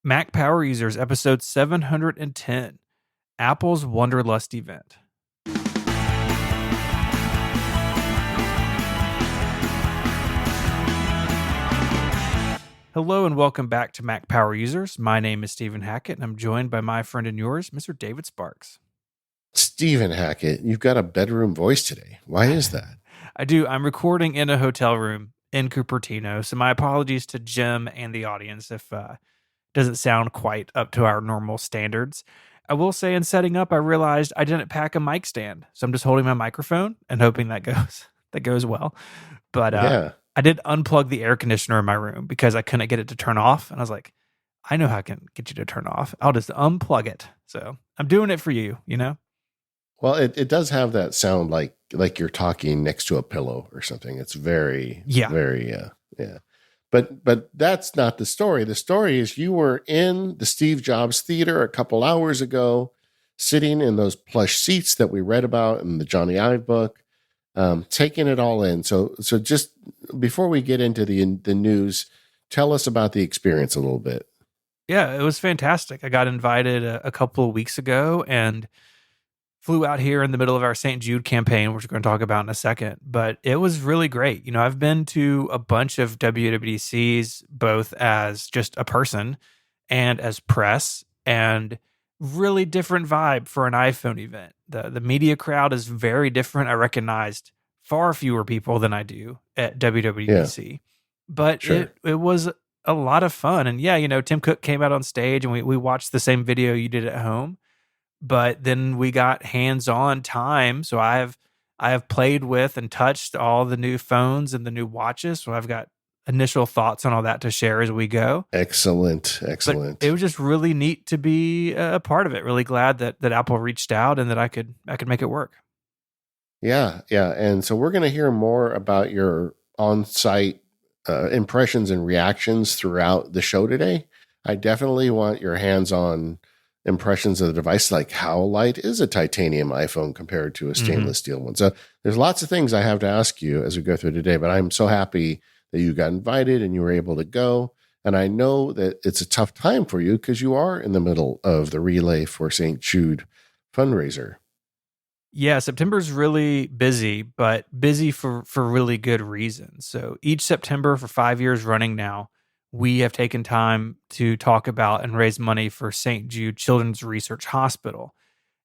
Mac Power Users, episode 710, Apple's Wonderlust event. Hello and welcome back to Mac Power Users. My name is Stephen Hackett, and I'm joined by my friend and yours, Mr. David Sparks. Stephen Hackett, you've got a bedroom voice today. Why is that? I do. I'm recording in a hotel room in Cupertino, so my apologies to Jim and the audience if doesn't sound quite up to our normal standards. I will say in setting up, I realized I didn't pack a mic stand, so I'm just holding my microphone and hoping that goes well. But Yeah. I did unplug the air conditioner in my room because I couldn't get it to turn off, and I was like, I know how I can get you to turn off. I'll just unplug it. So I'm doing it for you, you know? Well, it does have that sound like you're talking next to a pillow or something. It's very, very, yeah. But that's not the story. The story is you were in the Steve Jobs Theater a couple hours ago, sitting in those plush seats that we read about in the Johnny Ive book, taking it all in. So just before we get into the news, tell us about the experience a little bit. Yeah, it was fantastic. I got invited a couple of weeks ago and flew out here in the middle of our St. Jude campaign, which we're going to talk about in a second. But it was really great. You know, I've been to a bunch of WWDCs, both as just a person and as press, and really different vibe for an iPhone event. The media crowd is very different. I recognized far fewer people than I do at WWDC. But Sure. it was a lot of fun. And yeah, you know, Tim Cook came out on stage and we watched the same video you did at home. But then we got hands-on time. So I have played with and touched all the new phones and the new watches. So I've got initial thoughts on all that to share as we go. Excellent. But it was just really neat to be a part of it. Really glad that Apple reached out and that I could make it work. Yeah. And so we're going to hear more about your on-site impressions and reactions throughout the show today. I definitely want your hands-on impressions of the device, like how light is a titanium iPhone compared to a stainless steel one. So there's lots of things I have to ask you as we go through today, but I'm so happy that you got invited and you were able to go. And I know that it's a tough time for you because you are in the middle of the Relay for St. Jude fundraiser. Yeah, September's really busy, but busy for really good reasons. So each September for 5 years running now, we have taken time to talk about and raise money for St. Jude Children's Research Hospital.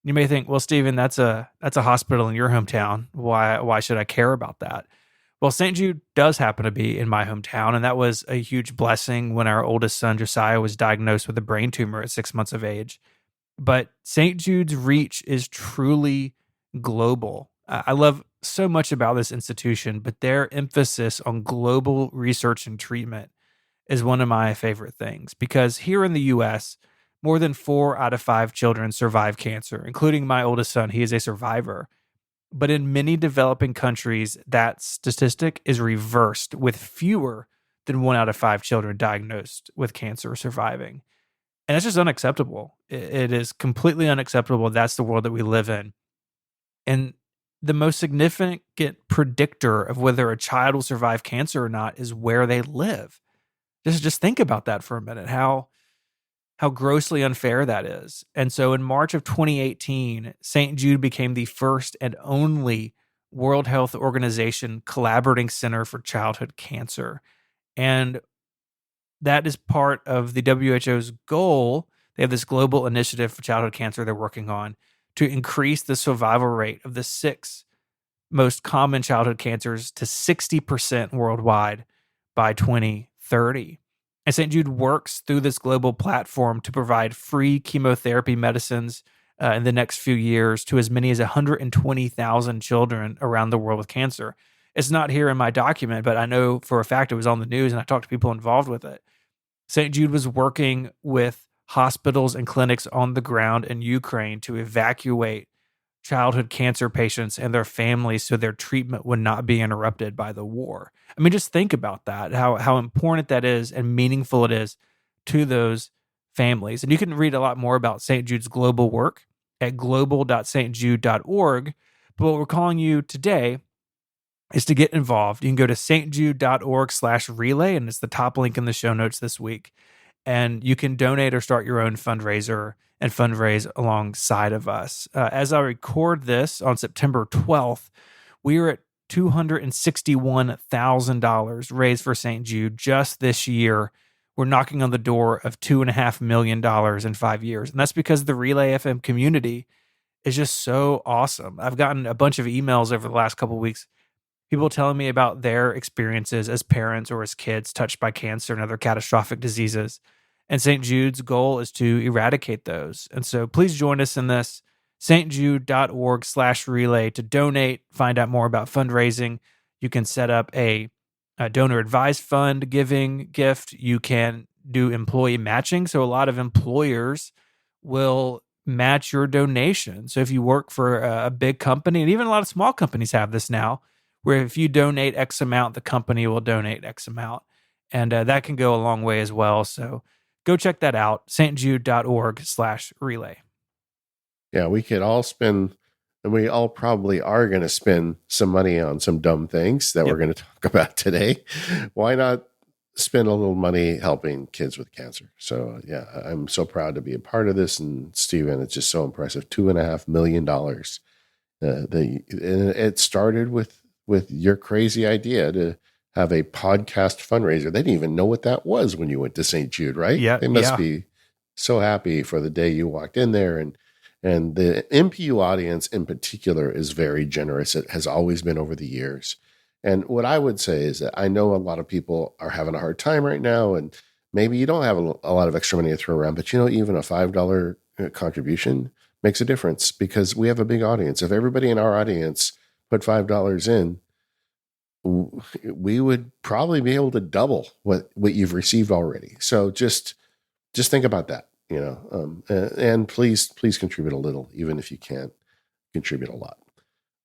You may think, well, Stephen, that's a hospital in your hometown. Why should I care about that? Well, St. Jude does happen to be in my hometown, and that was a huge blessing when our oldest son, Josiah, was diagnosed with a brain tumor at 6 months of age. But St. Jude's reach is truly global. I love so much about this institution, but their emphasis on global research and treatment is one of my favorite things, because here in the US, more than 4 out of 5 children survive cancer, including my oldest son. He is a survivor. But in many developing countries, that statistic is reversed, with fewer than 1 out of 5 children diagnosed with cancer surviving. And that's just unacceptable. It is completely unacceptable. That's the world that we live in. And the most significant predictor of whether a child will survive cancer or not is where they live. Just think about that for a minute, how grossly unfair that is. And so in March of 2018, St. Jude became the first and only World Health Organization collaborating center for childhood cancer. And that is part of the WHO's goal. They have this global initiative for childhood cancer they're working on to increase the survival rate of the 6 most common childhood cancers to 60% worldwide by 2030. And St. Jude works through this global platform to provide free chemotherapy medicines in the next few years to as many as 120,000 children around the world with cancer. It's not here in my document, but I know for a fact it was on the news and I talked to people involved with it. St. Jude was working with hospitals and clinics on the ground in Ukraine to evacuate childhood cancer patients and their families so their treatment would not be interrupted by the war. I mean, just think about that, how important that is and meaningful it is to those families. And you can read a lot more about St. Jude's global work at global.stjude.org. But what we're calling you today is to get involved. You can go to stjude.org/relay, and it's the top link in the show notes this week. and you can donate or start your own fundraiser and fundraise alongside of us. As I record this on September 12th, we are at $261,000 raised for St. Jude just this year. We're knocking on the door of $2.5 million in 5 years. And that's because the Relay FM community is just so awesome. I've gotten a bunch of emails over the last couple of weeks, people telling me about their experiences as parents or as kids touched by cancer and other catastrophic diseases. And St. Jude's goal is to eradicate those. And so please join us in this. stjude.org/relay to donate, find out more about fundraising. You can set up a donor advised fund giving gift. You can do employee matching. So a lot of employers will match your donation. So if you work for a big company, and even a lot of small companies have this now, where if you donate X amount, the company will donate X amount. And that can go a long way as well. So go check that out, stjude.org/relay. Yeah, we could all spend, and we all probably are going to spend some money on some dumb things that we're going to talk about today. Why not spend a little money helping kids with cancer? So yeah, I'm so proud to be a part of this. And Stephen, it's just so impressive. $2.5 million. It started with your crazy idea to have a podcast fundraiser. They didn't even know what that was when you went to St. Jude, right? Yeah, they must be so happy for the day you walked in there. And the MPU audience in particular is very generous. It has always been over the years. And what I would say is that I know a lot of people are having a hard time right now, and maybe you don't have a lot of extra money to throw around, but even a $5 contribution makes a difference because we have a big audience. If everybody in our audience put $5 in, we would probably be able to double what you've received already. So just think about that, and please contribute a little, even if you can't contribute a lot.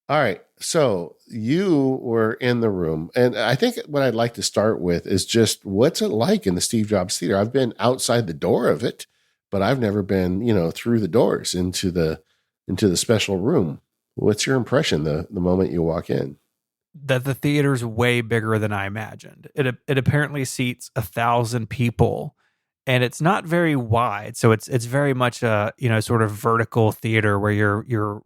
All right. So you were in the room, and I think what I'd like to start with is just what's it like in the Steve Jobs Theater? I've been outside the door of it, but I've never been, through the doors into the special room. What's your impression the moment you walk in? That the theater's way bigger than I imagined. It apparently seats 1,000 people, and it's not very wide. So it's very much a sort of vertical theater where you're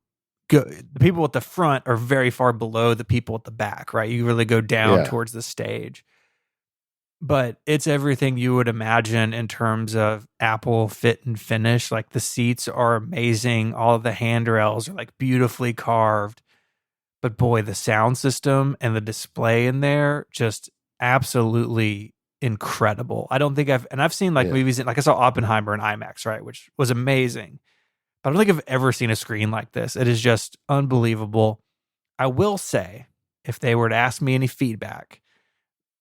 good. The people at the front are very far below the people at the back, right? You really go down towards the stage. But it's everything you would imagine in terms of Apple fit and finish. Like the seats are amazing. All of the handrails are like beautifully carved. But boy, the sound system and the display in there, just absolutely incredible. I don't think I've seen movies, like I saw Oppenheimer in IMAX, right? Which was amazing. But I don't think I've ever seen a screen like this. It is just unbelievable. I will say, if they were to ask me any feedback,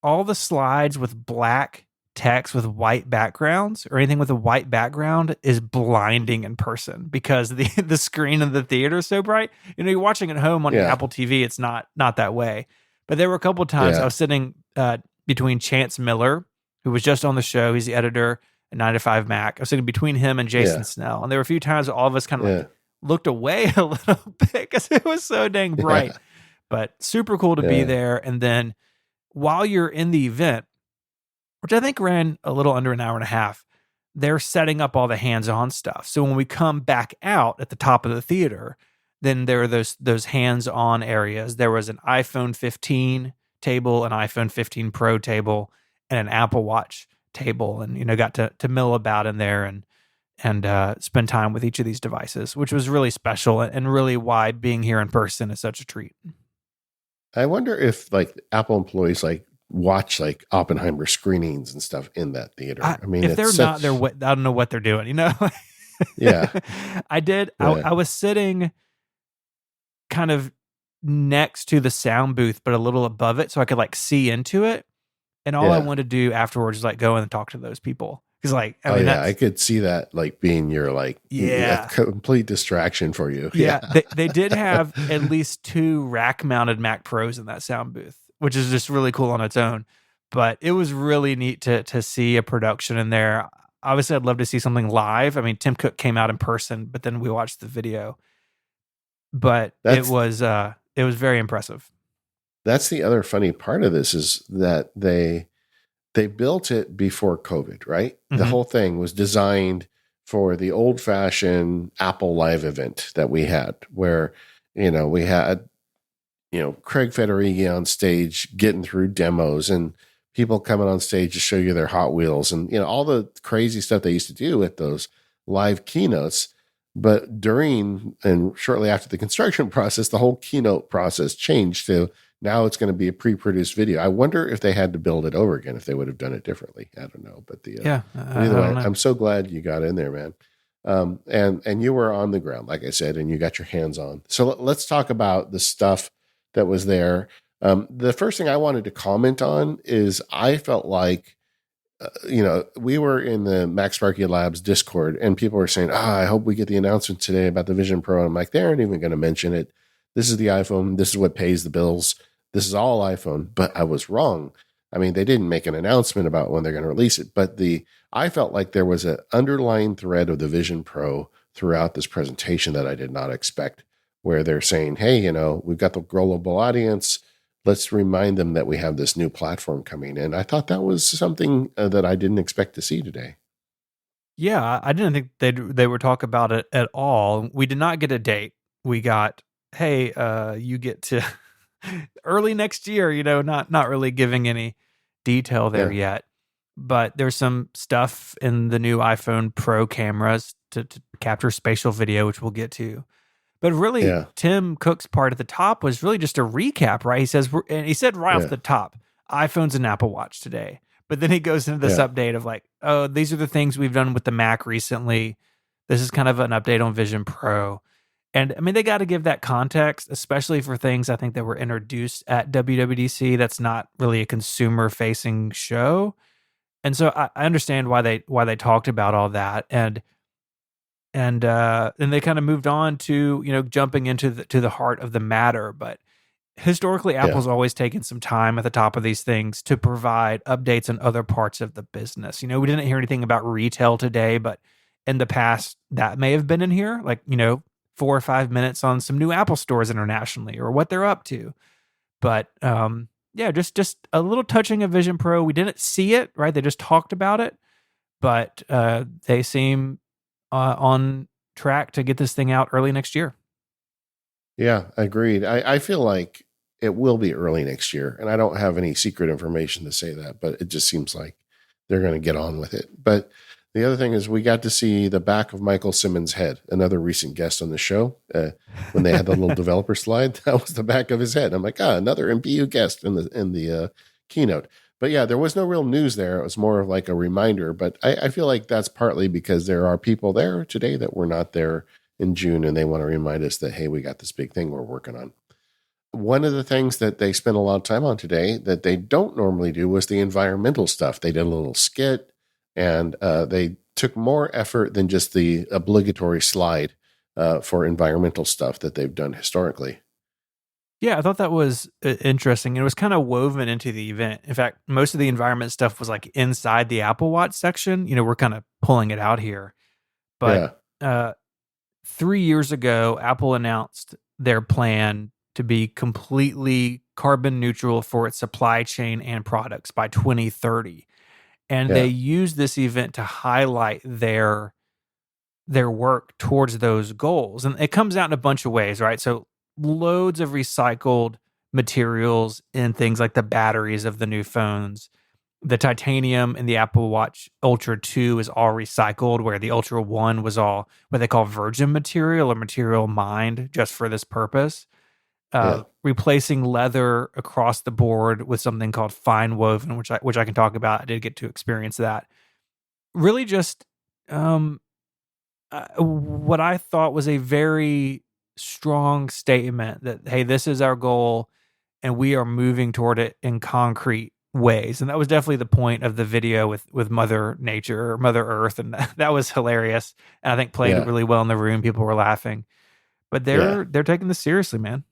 all the slides with black text with white backgrounds or anything with a white background is blinding in person because the screen in the theater is so bright. You're watching at home on your Apple TV, it's not that way. But there were a couple of times I was sitting between Chance Miller, who was just on the show. He's the editor at 9 to 5 Mac. I was sitting between him and Jason Snell. And there were a few times all of us kind of looked away a little bit because it was so dang bright. But super cool to be there. And then while you're in the event, which I think ran a little under an hour and a half, they're setting up all the hands-on stuff. So when we come back out at the top of the theater, then there are those hands-on areas. There was an iPhone 15 table, an iPhone 15 Pro table, and an Apple Watch table, and got to mill about in there and spend time with each of these devices, which was really special and really why being here in person is such a treat. I wonder if Apple employees watch Oppenheimer screenings and stuff in that theater. I mean, if they're not, I don't know what they're doing. Yeah, I did. I was sitting kind of next to the sound booth, but a little above it, so I could see into it. And all I wanted to do afterwards was go in and talk to those people. Because I could see that being your a complete distraction for you. Yeah, they did have at least 2 rack-mounted Mac Pros in that sound booth, which is just really cool on its own. But it was really neat to see a production in there. Obviously, I'd love to see something live. I mean, Tim Cook came out in person, but then we watched the video. But it was very impressive. That's the other funny part of this is that they built it before COVID, right? The Mm-hmm. whole thing was designed for the old fashioned Apple Live event that we had, where, we had, Craig Federighi on stage getting through demos and people coming on stage to show you their Hot Wheels and, all the crazy stuff they used to do at those live keynotes. But during and shortly after the construction process, the whole keynote process changed to now it's going to be a pre-produced video. I wonder if they had to build it over again, if they would have done it differently. I don't know. Yeah, But I either don't way, know. I'm so glad you got in there, man. And you were on the ground, like I said, and you got your hands on. So let's talk about the stuff that was there. The first thing I wanted to comment on is I felt like, we were in the Max Sparky Labs Discord and people were saying, I hope we get the announcement today about the Vision Pro. And I'm like, they aren't even going to mention it. This is the iPhone. This is what pays the bills. This is all iPhone. But I was wrong. I mean, they didn't make an announcement about when they're going to release it, but I felt like there was an underlying thread of the Vision Pro throughout this presentation that I did not expect, where they're saying, hey, we've got the global audience. Let's remind them that we have this new platform coming in. I thought that was something that I didn't expect to see today. Yeah, I didn't think they would talk about it at all. We did not get a date. We got, hey, you get to early next year. Not really giving any detail there Yeah. yet. But there's some stuff in the new iPhone Pro cameras to capture spatial video, which we'll get to. But really, Yeah. Tim Cook's part at the top was really just a recap, right? He says, and he said right off Yeah. the top, iPhone's and Apple Watch today. But then he goes into this Yeah. update of like, oh, these are the things we've done with the Mac recently. This is kind of an update on Vision Pro. And I mean, they got to give that context, especially for things I think that were introduced at WWDC. That's not really a consumer facing show. And so I understand why they talked about all that. And they kind of moved on to jumping into the heart of the matter. But historically, Yeah. Apple's always taken some time at the top of these things to provide updates on other parts of the business. We didn't hear anything about retail today, but in the past that may have been in here, like 4 or 5 minutes on some new Apple stores internationally or what they're up to. But yeah, just a little touching of Vision Pro. We didn't see it, right? They just talked about it, but they seem on track to get this thing out early next year. Yeah. Agreed. I feel like it will be early next year. And I don't have any secret information to say that, but it just seems like they're going to get on with it. But the other thing is we got to see the back of Michael Simmons' head, another recent guest on the show. When they had the little developer slide, that was the back of his head. I'm like, another MPU guest in the keynote. But yeah, there was no real news there. It was more of like a reminder. But I feel like that's partly because there are people there today that were not there in June, and they want to remind us that, hey, we got this big thing we're working on. One of the things that they spent a lot of time on today that they don't normally do was the environmental stuff. They did a little skit, and they took more effort than just the obligatory slide for environmental stuff that they've done historically. Yeah, I thought that was interesting. It was kind of woven into the event. In fact, most of the environment stuff was like inside the Apple Watch section. We're kind of pulling it out here. But Yeah, 3 years ago, Apple announced their plan to be completely carbon neutral for its supply chain and products by 2030. And they yeah, used this event to highlight their work towards those goals. And it comes out in a bunch of ways, right? So loads of recycled materials in things like the batteries of the new phones. The titanium in the Apple Watch Ultra 2 is all recycled, where the Ultra 1 was all what they call virgin material or material mined just for this purpose. yeah, Replacing leather across the board with something called fine woven, which I can talk about. I did get to experience that. Really, just what I thought was a very strong statement that, hey, this is our goal and we are moving toward it in concrete ways. And that was definitely the point of the video with Mother Nature or Mother Earth. And that was hilarious. And I think played yeah, really well in the room. People were laughing. But yeah. they're taking this seriously, man.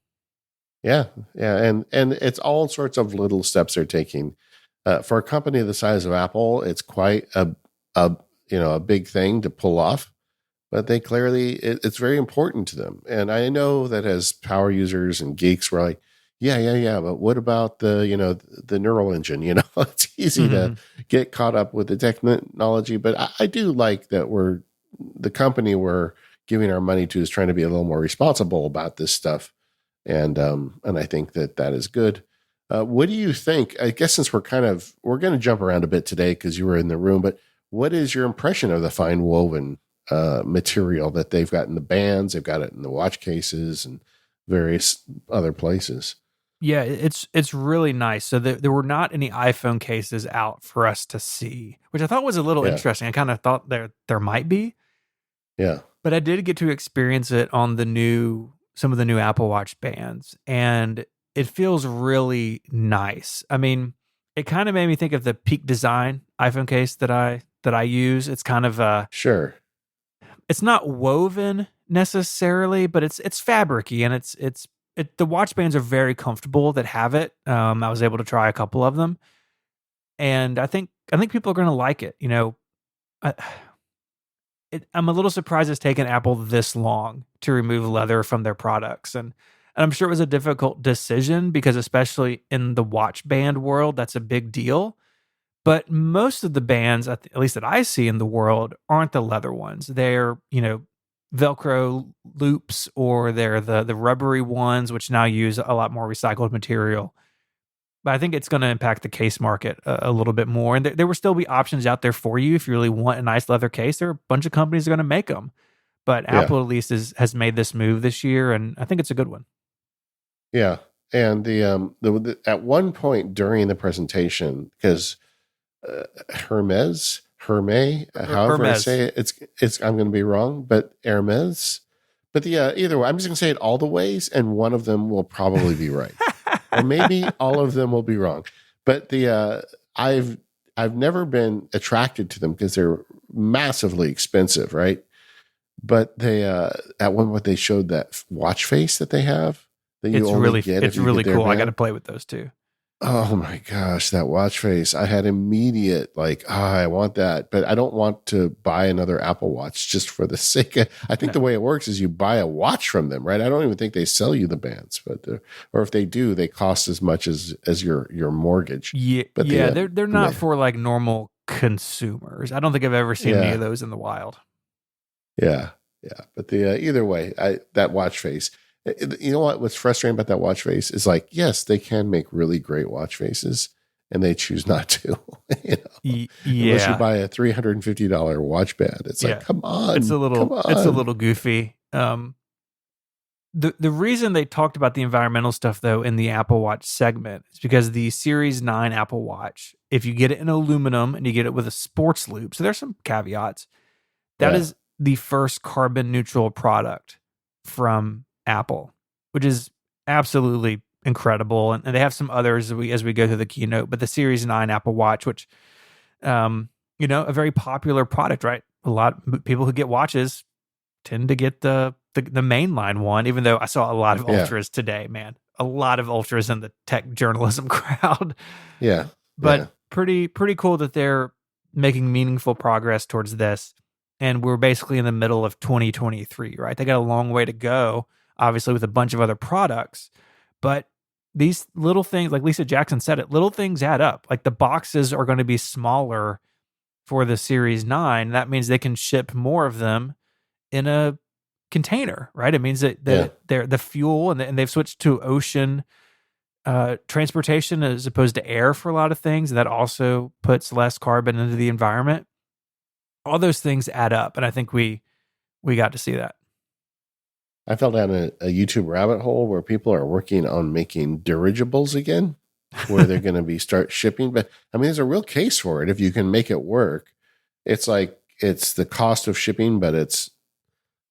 Yeah, yeah, and it's all sorts of little steps they're taking. For a company the size of Apple, it's quite a a big thing to pull off. But they clearly it's very important to them. And I know that as power users and geeks, we're like, Yeah, yeah, yeah. But what about the neural engine? It's easy to Hmm. get caught up with the technology, but I do like that the company we're giving our money to is trying to be a little more responsible about this stuff, and I think that is good. What do you think? I guess since we're going to jump around a bit today because you were in the room, but what is your impression of the fine woven material that they've got in the bands? They've got it in the watch cases and various other places. Yeah, it's really nice. So there were not any iPhone cases out for us to see, which I thought was a little Yeah, interesting. I kind of thought there might be, yeah, but I did get to experience it on some of the new Apple Watch bands, and it feels really nice. I mean, it kind of made me think of the Peak Design iPhone case that I use. It's kind of sure, it's not woven necessarily, but it's fabricy, and the watch bands are very comfortable that have it. I was able to try a couple of them, and I think people are going to like it. I, I'm a little surprised it's taken Apple this long to remove leather from their products, and I'm sure it was a difficult decision because especially in the watch band world, that's a big deal. But most of the bands, at least that I see in the world, aren't the leather ones. They're, Velcro loops, or they're the rubbery ones, which now use a lot more recycled material. But I think it's going to impact the case market a little bit more. And there will still be options out there for you if you really want a nice leather case. There are a bunch of companies that are going to make them. But yeah, Apple at least has made this move this year, and I think it's a good one. yeah. And at one point during the presentation, because Hermes, however I Hermes. say it, it's I'm going to be wrong, but Hermes. But either way, I'm just going to say it all the ways, and one of them will probably be right, or maybe all of them will be wrong. But I've never been attracted to them because they're massively expensive, right? But they at one point they showed that watch face that they have that you only get if It's you get really their cool. I got to band. play with those too. Oh my gosh, that watch face. I had immediate like, I want that, but I don't want to buy another Apple Watch just for the sake of I think the way it works is you buy a watch from them, right? I don't even think they sell you the bands, but or if they do, they cost as much as your mortgage. Yeah, But yeah, they're not the for like normal consumers. I don't think I've ever seen any of yeah, those in the wild. yeah, yeah. But the either way, I that watch face. You know what? What's frustrating about that watch face is like, yes, they can make really great watch faces, and they choose not to. you know, unless you Yeah, buy a $350 watch band, it's like, yeah, come it's a on. little goofy. The reason they talked about the environmental stuff though in the Apple Watch segment is because the Series 9 Apple Watch, if you get it in aluminum and you get it with a sports loop, so there's some caveats. That Yeah, is the first carbon neutral product from Apple, which is absolutely incredible. And they have some others as we go through the keynote, but the Series 9 Apple Watch, which a very popular product, right? A lot of people who get watches tend to get the mainline one, even though I saw a lot of yeah, ultras today, man. A lot of ultras in the tech journalism crowd. yeah, But yeah, pretty cool that they're making meaningful progress towards this. And we're basically in the middle of 2023, right? They got a long way to go, obviously, with a bunch of other products. But these little things, like Lisa Jackson said it, little things add up. Like the boxes are going to be smaller for the Series 9. That means they can ship more of them in a container, right? It means that yeah. they're the fuel, and they've switched to ocean transportation as opposed to air for a lot of things. That also puts less carbon into the environment. All those things add up, and I think we got to see that. I fell down a YouTube rabbit hole where people are working on making dirigibles again, where they're going to be start shipping. But I mean, there's a real case for it if you can make it work. It's like it's the cost of shipping, but it's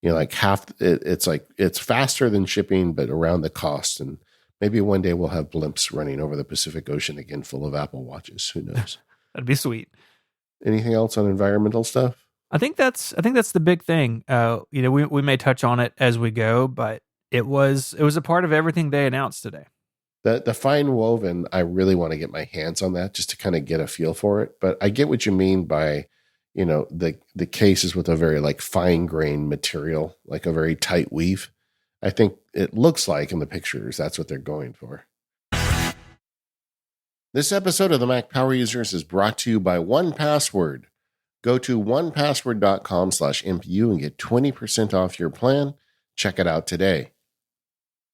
like half. It's like it's faster than shipping, but around the cost. And maybe one day we'll have blimps running over the Pacific Ocean again, full of Apple Watches. Who knows? That'd be sweet. Anything else on environmental stuff? I think that's the big thing. We may touch on it as we go, but it was a part of everything they announced today. The fine woven, I really want to get my hands on that just to kind of get a feel for it. But I get what you mean by, the cases with a very like fine grained material, like a very tight weave. I think it looks like in the pictures that's what they're going for. This episode of the Mac Power Users is brought to you by 1Password. Go to onepassword.com/MPU and get 20% off your plan. Check it out today.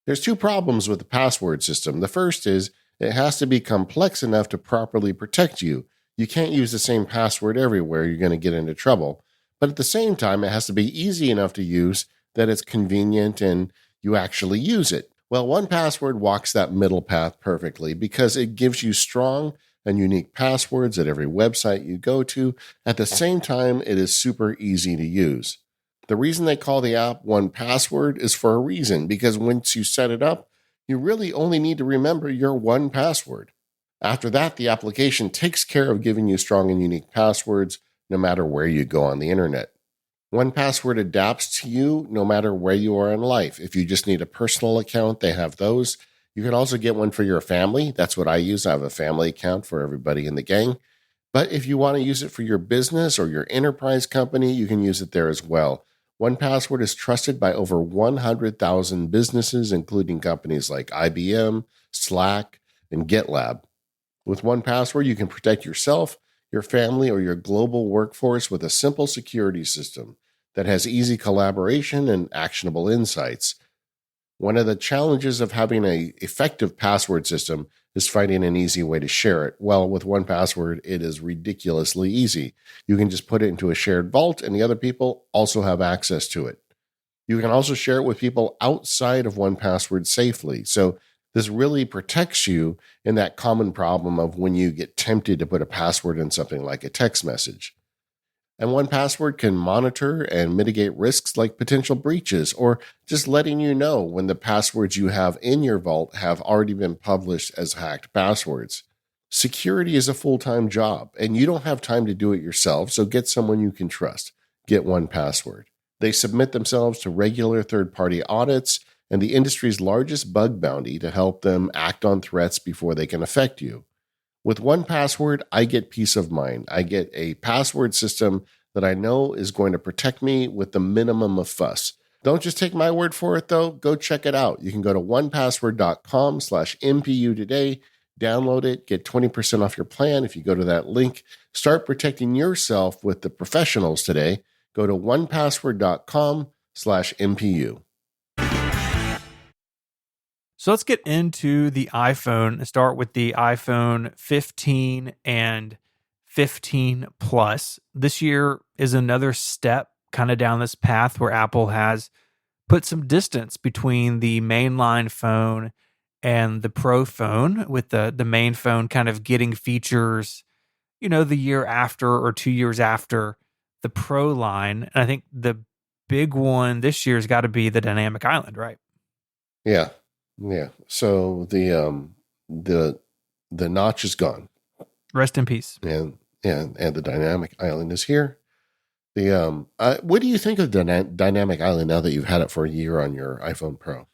There's two problems with the password system. The first is it has to be complex enough to properly protect you. You can't use the same password everywhere. You're going to get into trouble. But at the same time, it has to be easy enough to use that it's convenient and you actually use it. Well, 1Password walks that middle path perfectly because it gives you strong and unique passwords at every website you go to. At the same time, it is super easy to use. The reason they call the app 1Password is for a reason, because once you set it up, you really only need to remember your one password. After that, the application takes care of giving you strong and unique passwords no matter where you go on the internet. 1Password adapts to you no matter where you are in life. If you just need a personal account, they have those. You can also get one for your family. That's what I use. I have a family account for everybody in the gang. But if you want to use it for your business or your enterprise company, you can use it there as well. 1Password is trusted by over 100,000 businesses, including companies like IBM, Slack, and GitLab. With 1Password, you can protect yourself, your family, or your global workforce with a simple security system that has easy collaboration and actionable insights. One of the challenges of having an effective password system is finding an easy way to share it. Well, with 1Password, it is ridiculously easy. You can just put it into a shared vault, and the other people also have access to it. You can also share it with people outside of 1Password safely. So this really protects you in that common problem of when you get tempted to put a password in something like a text message. And 1Password can monitor and mitigate risks like potential breaches or just letting you know when the passwords you have in your vault have already been published as hacked passwords. Security is a full-time job, and you don't have time to do it yourself, so get someone you can trust. Get 1Password. They submit themselves to regular third-party audits and the industry's largest bug bounty to help them act on threats before they can affect you. With 1Password, I get peace of mind. I get a password system that I know is going to protect me with the minimum of fuss. Don't just take my word for it, though. Go check it out. You can go to onepassword.com/MPU today, download it, get 20% off your plan if you go to that link. Start protecting yourself with the professionals today. Go to onepassword.com/MPU. So let's get into the iPhone and start with the iPhone 15 and 15 Plus. This year is another step kind of down this path where Apple has put some distance between the mainline phone and the Pro phone, with the main phone kind of getting features, the year after or 2 years after the Pro line. And I think the big one this year has got to be the Dynamic Island, right? Yeah. Yeah. So the notch is gone. Rest in peace. And the Dynamic Island is here. What do you think of Dynamic Island now that you've had it for a year on your iPhone Pro?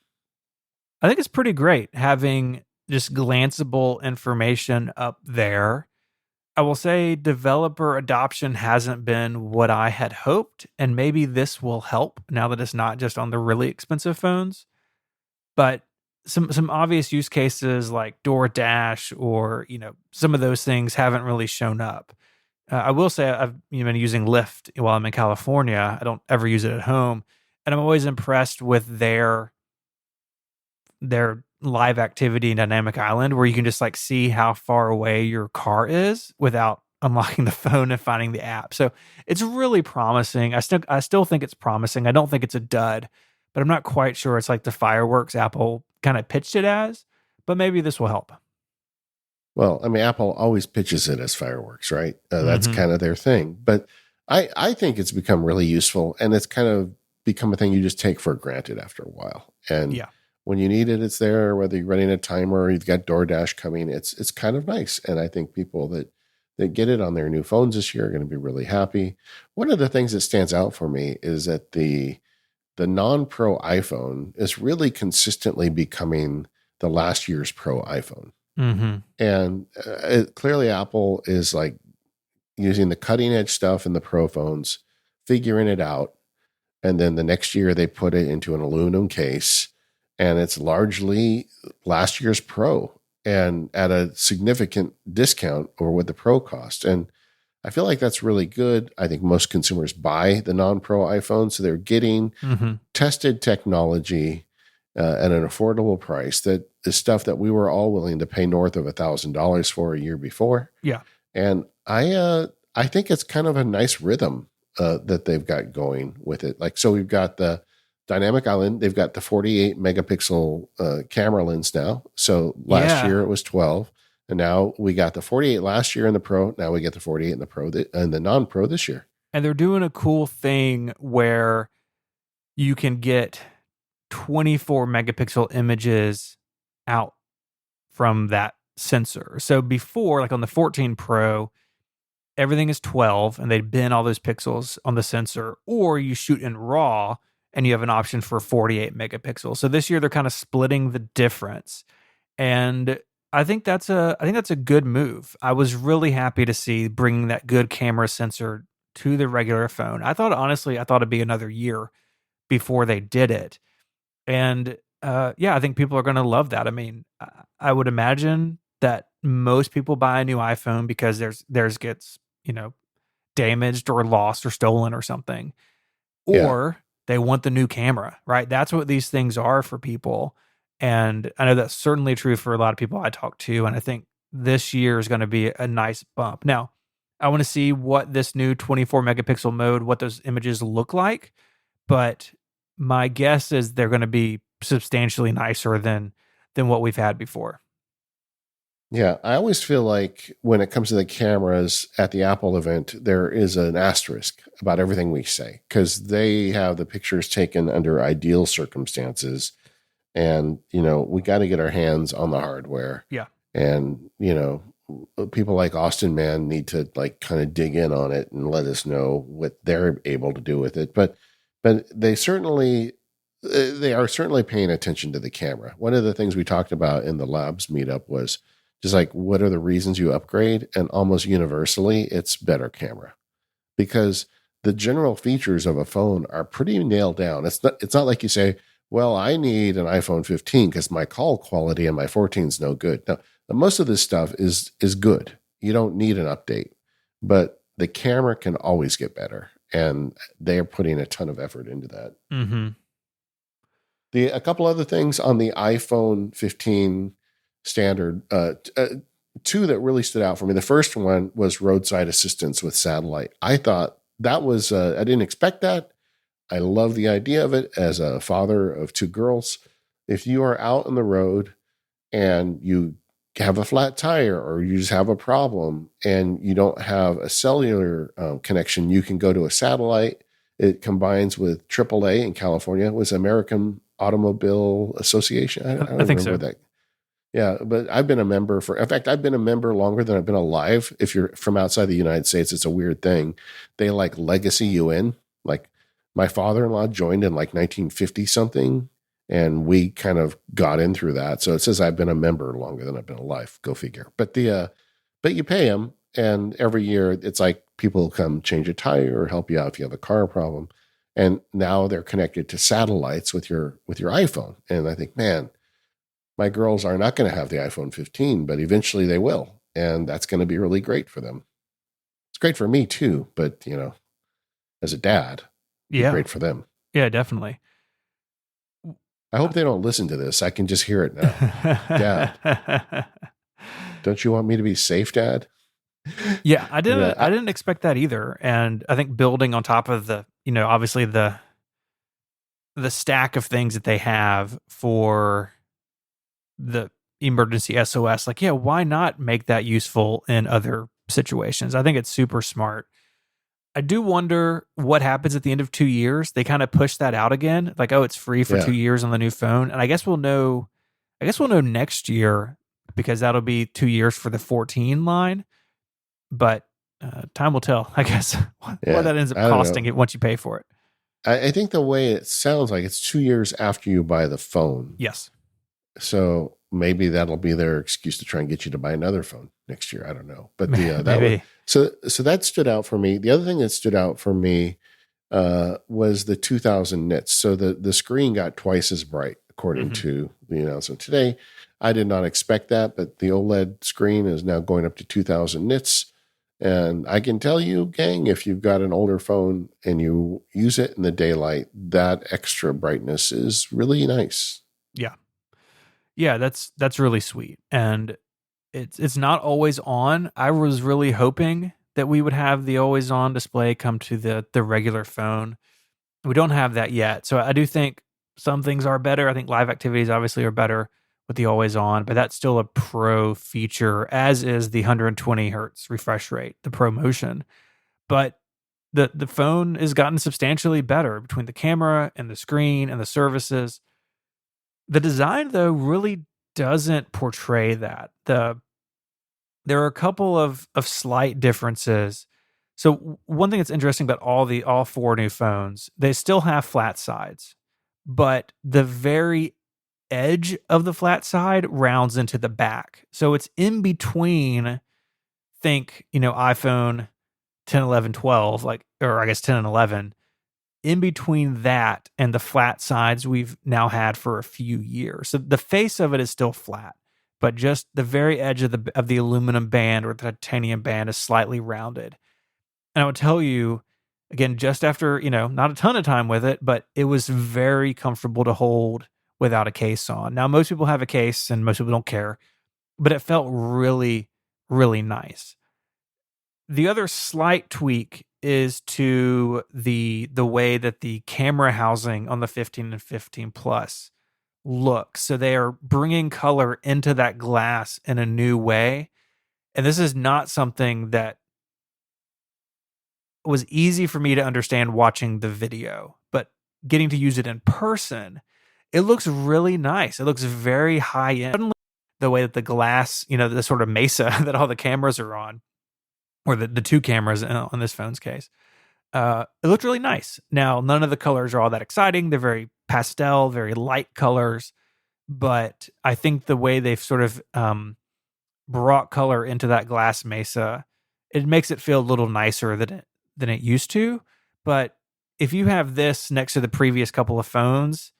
I think it's pretty great having just glanceable information up there. I will say developer adoption hasn't been what I had hoped, and maybe this will help now that it's not just on the really expensive phones. But some obvious use cases like DoorDash or some of those things haven't really shown up. I will say I've been using Lyft while I'm in California. I don't ever use it at home, and I'm always impressed with their live activity in Dynamic Island, where you can just like see how far away your car is without unlocking the phone and finding the app. So it's really promising. I still think it's promising. I don't think it's a dud, but I'm not quite sure it's like the fireworks Apple kind of pitched it as. But maybe this will help. Well, I mean, Apple always pitches it as fireworks, right? That's Mm-hmm. kind of their thing. But I think it's become really useful, and it's kind of become a thing you just take for granted after a while. And Yeah. when you need it, it's there. Whether you're running a timer or you've got DoorDash coming, it's kind of nice. And I think people that get it on their new phones this year are going to be really happy. One of the things that stands out for me is that the non-Pro iPhone is really consistently becoming the last year's Pro iPhone. Mm-hmm. And clearly Apple is like using the cutting edge stuff in the Pro phones, figuring it out. And then the next year they put it into an aluminum case, and it's largely last year's Pro. and at a significant discount over what the Pro cost. And I feel like that's really good. I think most consumers buy the non-Pro iPhone, so they're getting Mm-hmm. tested technology at an affordable price that is stuff that we were all willing to pay north of $1,000 for a year before. Yeah. And I think it's kind of a nice rhythm that they've got going with it. Like, so we've got the dynamic island. They've got the 48 megapixel camera lens now. So last Yeah. year it was 12. And now we got the 48 last year in the Pro. Now we get the 48 in the Pro and the non-Pro this year. And they're doing a cool thing where you can get 24 megapixel images out from that sensor. So before, like on the 14 Pro, everything is 12 and they bin all those pixels on the sensor, or you shoot in RAW and you have an option for 48 megapixels. So this year they're kind of splitting the difference. And I think that's a good move. I was really happy to see bringing that good camera sensor to the regular phone. I thought it'd be another year before they did it. And yeah, I think people are going to love that. I mean, I would imagine that most people buy a new iPhone because theirs gets, damaged or lost or stolen or something, Yeah. or they want the new camera, right? That's what these things are for people. And I know that's certainly true for a lot of people I talk to. And I think this year is going to be a nice bump. Now, I want to see what this new 24 megapixel mode, what those images look like. But my guess is they're going to be substantially nicer than what we've had before. Yeah, I always feel like when it comes to the cameras at the Apple event, there is an asterisk about everything we say because they have the pictures taken under ideal circumstances. And, we got to get our hands on the hardware. Yeah. And, people like Austin Man need to like kind of dig in on it and let us know what they're able to do with it. But they are certainly paying attention to the camera. One of the things we talked about in the labs meetup was just like, what are the reasons you upgrade? And almost universally, it's better camera because the general features of a phone are pretty nailed down. It's not like you say, well, I need an iPhone 15 because my call quality on my 14 is no good. Now, most of this stuff is good. You don't need an update, but the camera can always get better. And they are putting a ton of effort into that. Mm-hmm. A couple other things on the iPhone 15 standard, two that really stood out for me. The first one was roadside assistance with satellite. I thought that was, I didn't expect that. I love the idea of it as a father of two girls. If you are out on the road and you have a flat tire or you just have a problem and you don't have a cellular connection, you can go to a satellite. It combines with AAA in California. It was American Automobile Association. I don't I think remember so. that. Yeah, but I've been a member in fact, I've been a member longer than I've been alive. If you're from outside the United States, it's a weird thing. They like legacy you in. Like my father-in-law joined in like 1950 something, and we kind of got in through that. So it says I've been a member longer than I've been alive. Go figure. But but you pay them, and every year it's like people come change a tire or help you out if you have a car problem. And now they're connected to satellites with your iPhone. And I think, man, my girls are not going to have the iPhone 15, but eventually they will. And that's going to be really great for them. It's great for me too, but as a dad, it'd be Yeah. great for them. Yeah, definitely. I hope they don't listen to this. I can just hear it now. Dad, don't you want me to be safe, Dad? Yeah, I didn't Yeah, I didn't expect that either. And I think building on top of the, obviously the stack of things that they have for the emergency SOS, like, yeah, why not make that useful in other situations? I think it's super smart. I do wonder what happens at the end of 2 years. They kind of push that out again, like, oh, it's free for yeah. 2 years on the new phone. And I guess we'll know next year because that'll be 2 years for the 14 line. But time will tell, I guess, what that ends up I don't costing know. it once you pay for it. I think the way it sounds like it's 2 years after you buy the phone. Yes. So maybe that'll be their excuse to try and get you to buy another phone next year. I don't know, but Maybe. so that stood out for me. The other thing that stood out for me was the 2000 nits. So the screen got twice as bright, according Mhm. to the announcement today. I did not expect that, but the OLED screen is now going up to 2000 nits. And I can tell you, gang, if you've got an older phone and you use it in the daylight, that extra brightness is really nice. Yeah. Yeah, that's really sweet. And it's not always on. I was really hoping that we would have the always on display come to the regular phone. We don't have that yet. So I do think some things are better. I think live activities obviously are better with the always on, but that's still a pro feature, as is the 120 hertz refresh rate, the Pro Motion. But the phone has gotten substantially better between the camera and the screen and the services. The design though really doesn't portray that. There are a couple of slight differences. So one thing that's interesting about all four new phones, they still have flat sides, but the very edge of the flat side rounds into the back. So it's in between, think, iPhone 10, 11, 12, like, or I guess 10 and 11, in between that and the flat sides we've now had for a few years. So the face of it is still flat, but just the very edge of the aluminum band or the titanium band is slightly rounded. And I would tell you again, just after, not a ton of time with it, but it was very comfortable to hold without a case on. Now, most people have a case and most people don't care, but it felt really, really nice. The other slight tweak is to the way that the camera housing on the 15 and 15 Plus looks. So they are bringing color into that glass in a new way. And this is not something that was easy for me to understand watching the video, but getting to use it in person, it looks really nice. It looks very high end. Suddenly, the way that the glass, the sort of mesa that all the cameras are on, or the two cameras on this phone's case, it looked really nice. Now, none of the colors are all that exciting. They're very pastel, very light colors, but I think the way they've sort of brought color into that glass mesa, it makes it feel a little nicer than it used to. But if you have this next to the previous couple of phones,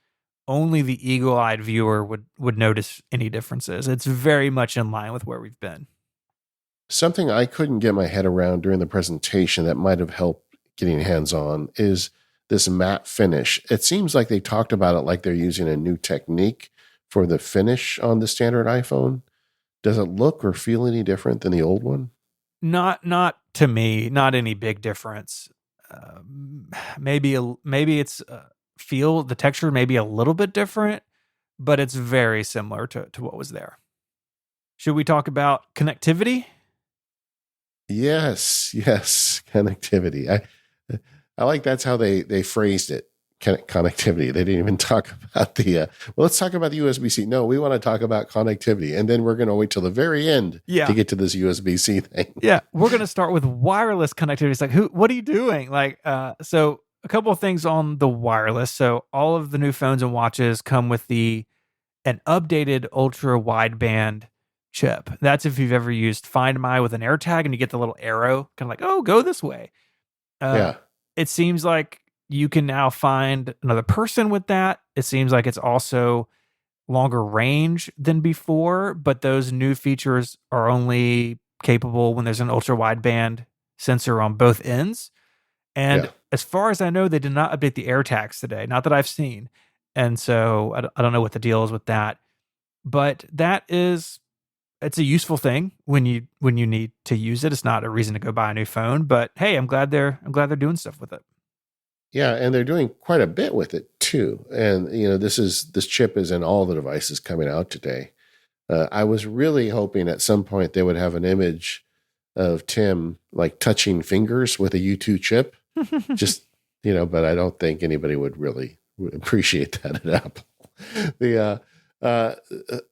only the eagle-eyed viewer would notice any differences. It's very much in line with where we've been. Something I couldn't get my head around during the presentation that might have helped getting hands on is this matte finish. It seems like they talked about it like they're using a new technique for the finish on the standard iPhone. Does it look or feel any different than the old one? Not to me, not any big difference. Maybe it's feel the texture maybe a little bit different, but it's very similar to what was there. Should we talk about connectivity? Yes, connectivity. I like that's how they phrased it. Connectivity. They didn't even talk about well, let's talk about the USB-C. No, we want to talk about connectivity. And then we're going to wait till the very end to get to this USB-C thing. Yeah, we're going to start with wireless connectivity. It's like, what are you doing? So a couple of things on the wireless. So all of the new phones and watches come with an updated ultra wideband chip. That's if you've ever used Find My with an AirTag and you get the little arrow, kind of like, oh, go this way. Yeah. It seems like you can now find another person with that. It seems like it's also longer range than before, but those new features are only capable when there's an ultra wideband sensor on both ends. And as far as I know, they did not update the AirTags today, not that I've seen. And so I don't know what the deal is with that. But it's a useful thing when you need to use it. It's not a reason to go buy a new phone, but hey, I'm glad they're doing stuff with it. Yeah, and they're doing quite a bit with it too. And this chip is in all the devices coming out today. I was really hoping at some point they would have an image of Tim like touching fingers with a U2 chip. Just but I don't think anybody would really appreciate that at Apple.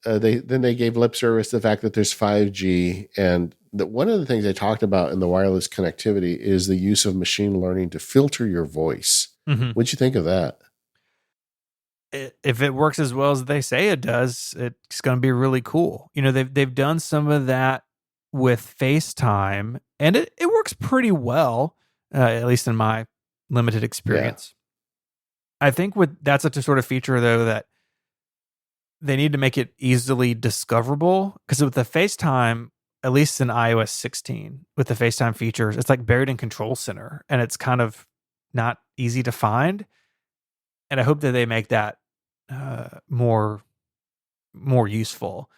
They gave lip service to the fact that there's 5G, and that one of the things they talked about in the wireless connectivity is the use of machine learning to filter your voice. Mm-hmm. What'd you think of that? If it works as well as they say it does, it's going to be really cool. They've done some of that with FaceTime, and it works pretty well, at least in my limited experience. Yeah. I think that's a sort of feature though that they need to make it easily discoverable, because with the FaceTime, at least in iOS 16, with the FaceTime features, it's like buried in Control Center and it's kind of not easy to find. And I hope that they make that more useful.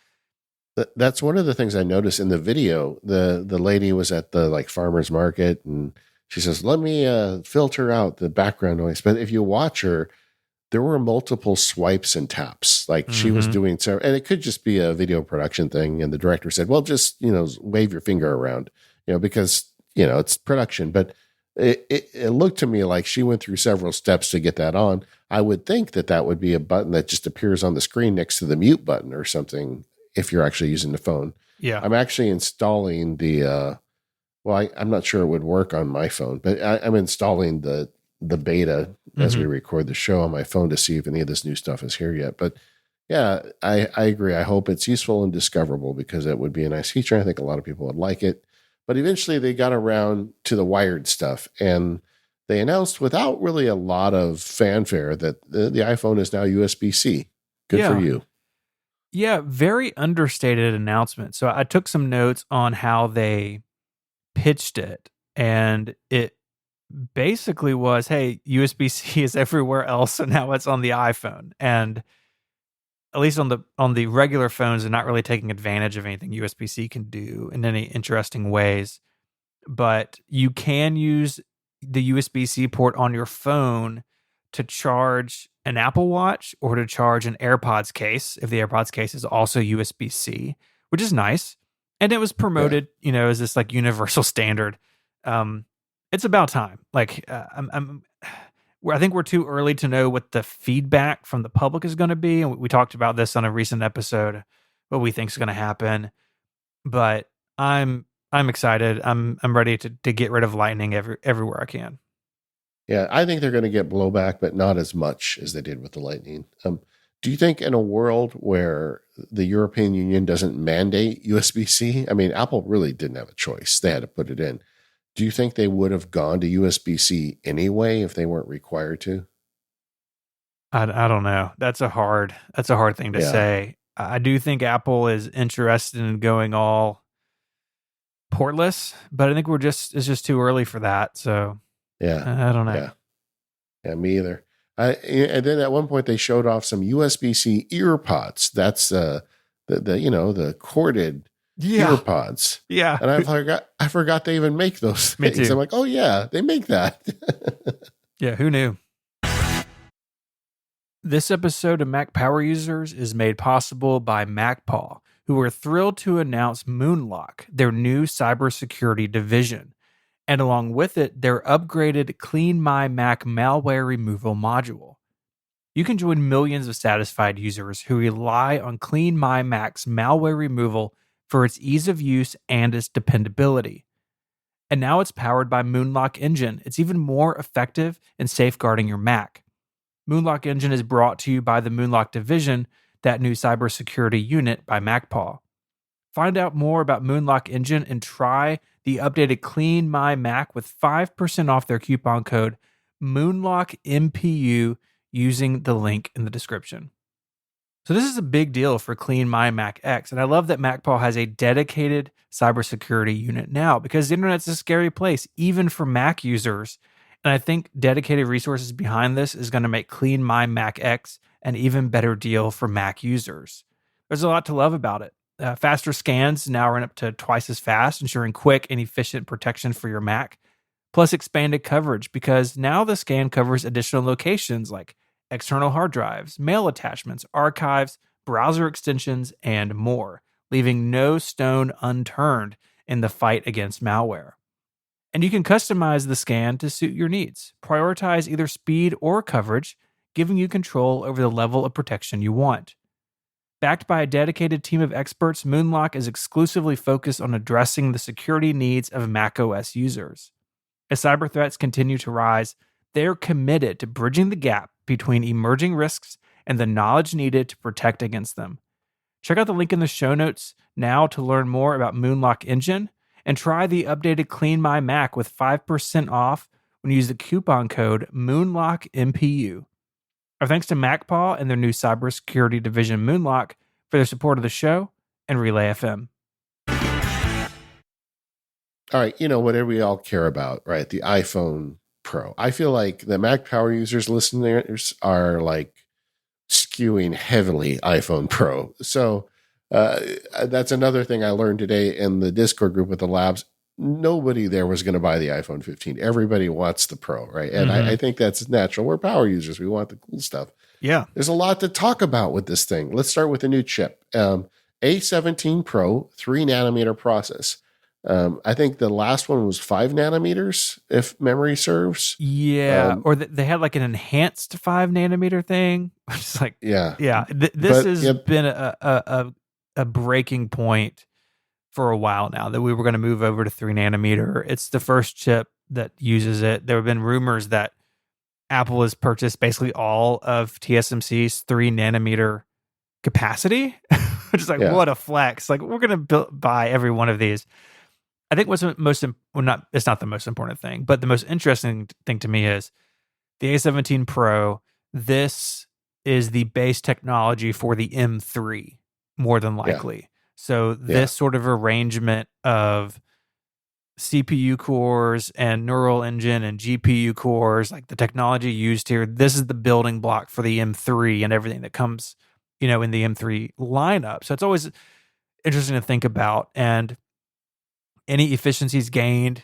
That's one of the things I noticed in the video. The lady was at the like farmer's market and she says, let me filter out the background noise. But if you watch her, there were multiple swipes and taps. Like she was Mm-hmm. doing so, and it could just be a video production thing. And the director said, well, just, wave your finger around, because, it's production. But it looked to me like she went through several steps to get that on. I would think that that would be a button that just appears on the screen next to the mute button or something if you're actually using the phone. Yeah. I'm actually installing I'm not sure it would work on my phone, but I'm installing the beta as we Mm-hmm. record the show on my phone to see if any of this new stuff is here yet. But yeah, I agree. I hope it's useful and discoverable because it would be a nice feature. I think a lot of people would like it. But eventually they got around to the wired stuff and they announced without really a lot of fanfare that the iPhone is now USB-C. Good for Yeah. you. Yeah. Very understated announcement. So I took some notes on how they pitched it, and it basically was, hey, USB-C is everywhere else, so now it's on the iPhone. And at least on the regular phones, they're not really taking advantage of anything USB-C can do in any interesting ways. But you can use the USB-C port on your phone to charge an Apple Watch or to charge an AirPods case if the AirPods case is also USB-C, which is nice. And it was Yeah. promoted, as this like universal standard. Um, it's about time. Like I think we're too early to know what the feedback from the public is going to be, and we talked about this on a recent episode. What we think is going to happen, but I'm excited. I'm ready to get rid of Lightning everywhere I can. Yeah, I think they're going to get blowback, but not as much as they did with the Lightning. Do you think in a world where the European Union doesn't mandate USB-C, I mean, Apple really didn't have a choice. They had to put it in. Do you think they would have gone to USB-C anyway if they weren't required to? I don't know. That's a hard thing to Yeah, say. I do think Apple is interested in going all portless, but I think it's just too early for that. So yeah, I don't know. yeah, yeah. Me either. And then at one point they showed off some USB-C ear pods. That's the corded ear Yeah, pods. yeah. And I forgot they even make those Me things. too. I'm like, oh yeah, they make that. Yeah, who knew? This episode of Mac Power Users is made possible by MacPaw, who are thrilled to announce Moonlock, their new cybersecurity division, and along with it, their upgraded Clean My Mac malware removal module. You can join millions of satisfied users who rely on Clean My Mac's malware removal for its ease of use and its dependability. And now it's powered by Moonlock Engine. It's even more effective in safeguarding your Mac. Moonlock Engine is brought to you by the Moonlock Division, that new cybersecurity unit by MacPaw. Find out more about Moonlock Engine and try the updated Clean My Mac with 5% off their coupon code MoonlockMPU using the link in the description. So this is a big deal for Clean My Mac X, and I love that MacPaw has a dedicated cybersecurity unit now because the internet's a scary place, even for Mac users. And I think dedicated resources behind this is going to make Clean My Mac X an even better deal for Mac users. There's a lot to love about it. Faster scans now run up to twice as fast, ensuring quick and efficient protection for your Mac. Plus expanded coverage because now the scan covers additional locations like external hard drives, mail attachments, archives, browser extensions, and more, leaving no stone unturned in the fight against malware. And you can customize the scan to suit your needs. Prioritize either speed or coverage, giving you control over the level of protection you want. Backed by a dedicated team of experts, Moonlock is exclusively focused on addressing the security needs of macOS users. As cyber threats continue to rise, they're committed to bridging the gap between emerging risks and the knowledge needed to protect against them. Check out the link in the show notes now to learn more about Moonlock Engine and try the updated Clean My Mac with 5% off when you use the coupon code MoonlockMPU. Our thanks to MacPaw and their new cybersecurity division Moonlock for their support of the show and Relay FM. All right, whatever we all care about, right? The iPhone Pro. I feel like the Mac Power users listeners are like skewing heavily iPhone Pro. So that's another thing I learned today in the Discord group with the labs. Nobody there was going to buy the iPhone 15. Everybody wants the Pro, right? And I think that's natural. We're power users. We want the cool stuff. Yeah. There's a lot to talk about with this thing. Let's start with the new chip. A17 Pro, 3 nanometer process. I think the last one was 5 nanometers, if memory serves. Yeah. Or they had like an enhanced 5 nanometer thing. It's like, yeah. This has been a breaking point for a while now that we were going to move over to 3 nanometer. It's the first chip that uses it. There have been rumors that Apple has purchased basically all of TSMC's 3 nanometer capacity, which is like, what a flex. Like, we're going to buy every one of these. I think what's it's not the most important thing, but the most interesting thing to me is the A17 Pro. This is the base technology for the M3, more than likely. Yeah. So this sort of arrangement of CPU cores and neural engine and GPU cores, like the technology used here, this is the building block for the M3 and everything that comes, in the M3 lineup. So it's always interesting to think about, and any efficiencies gained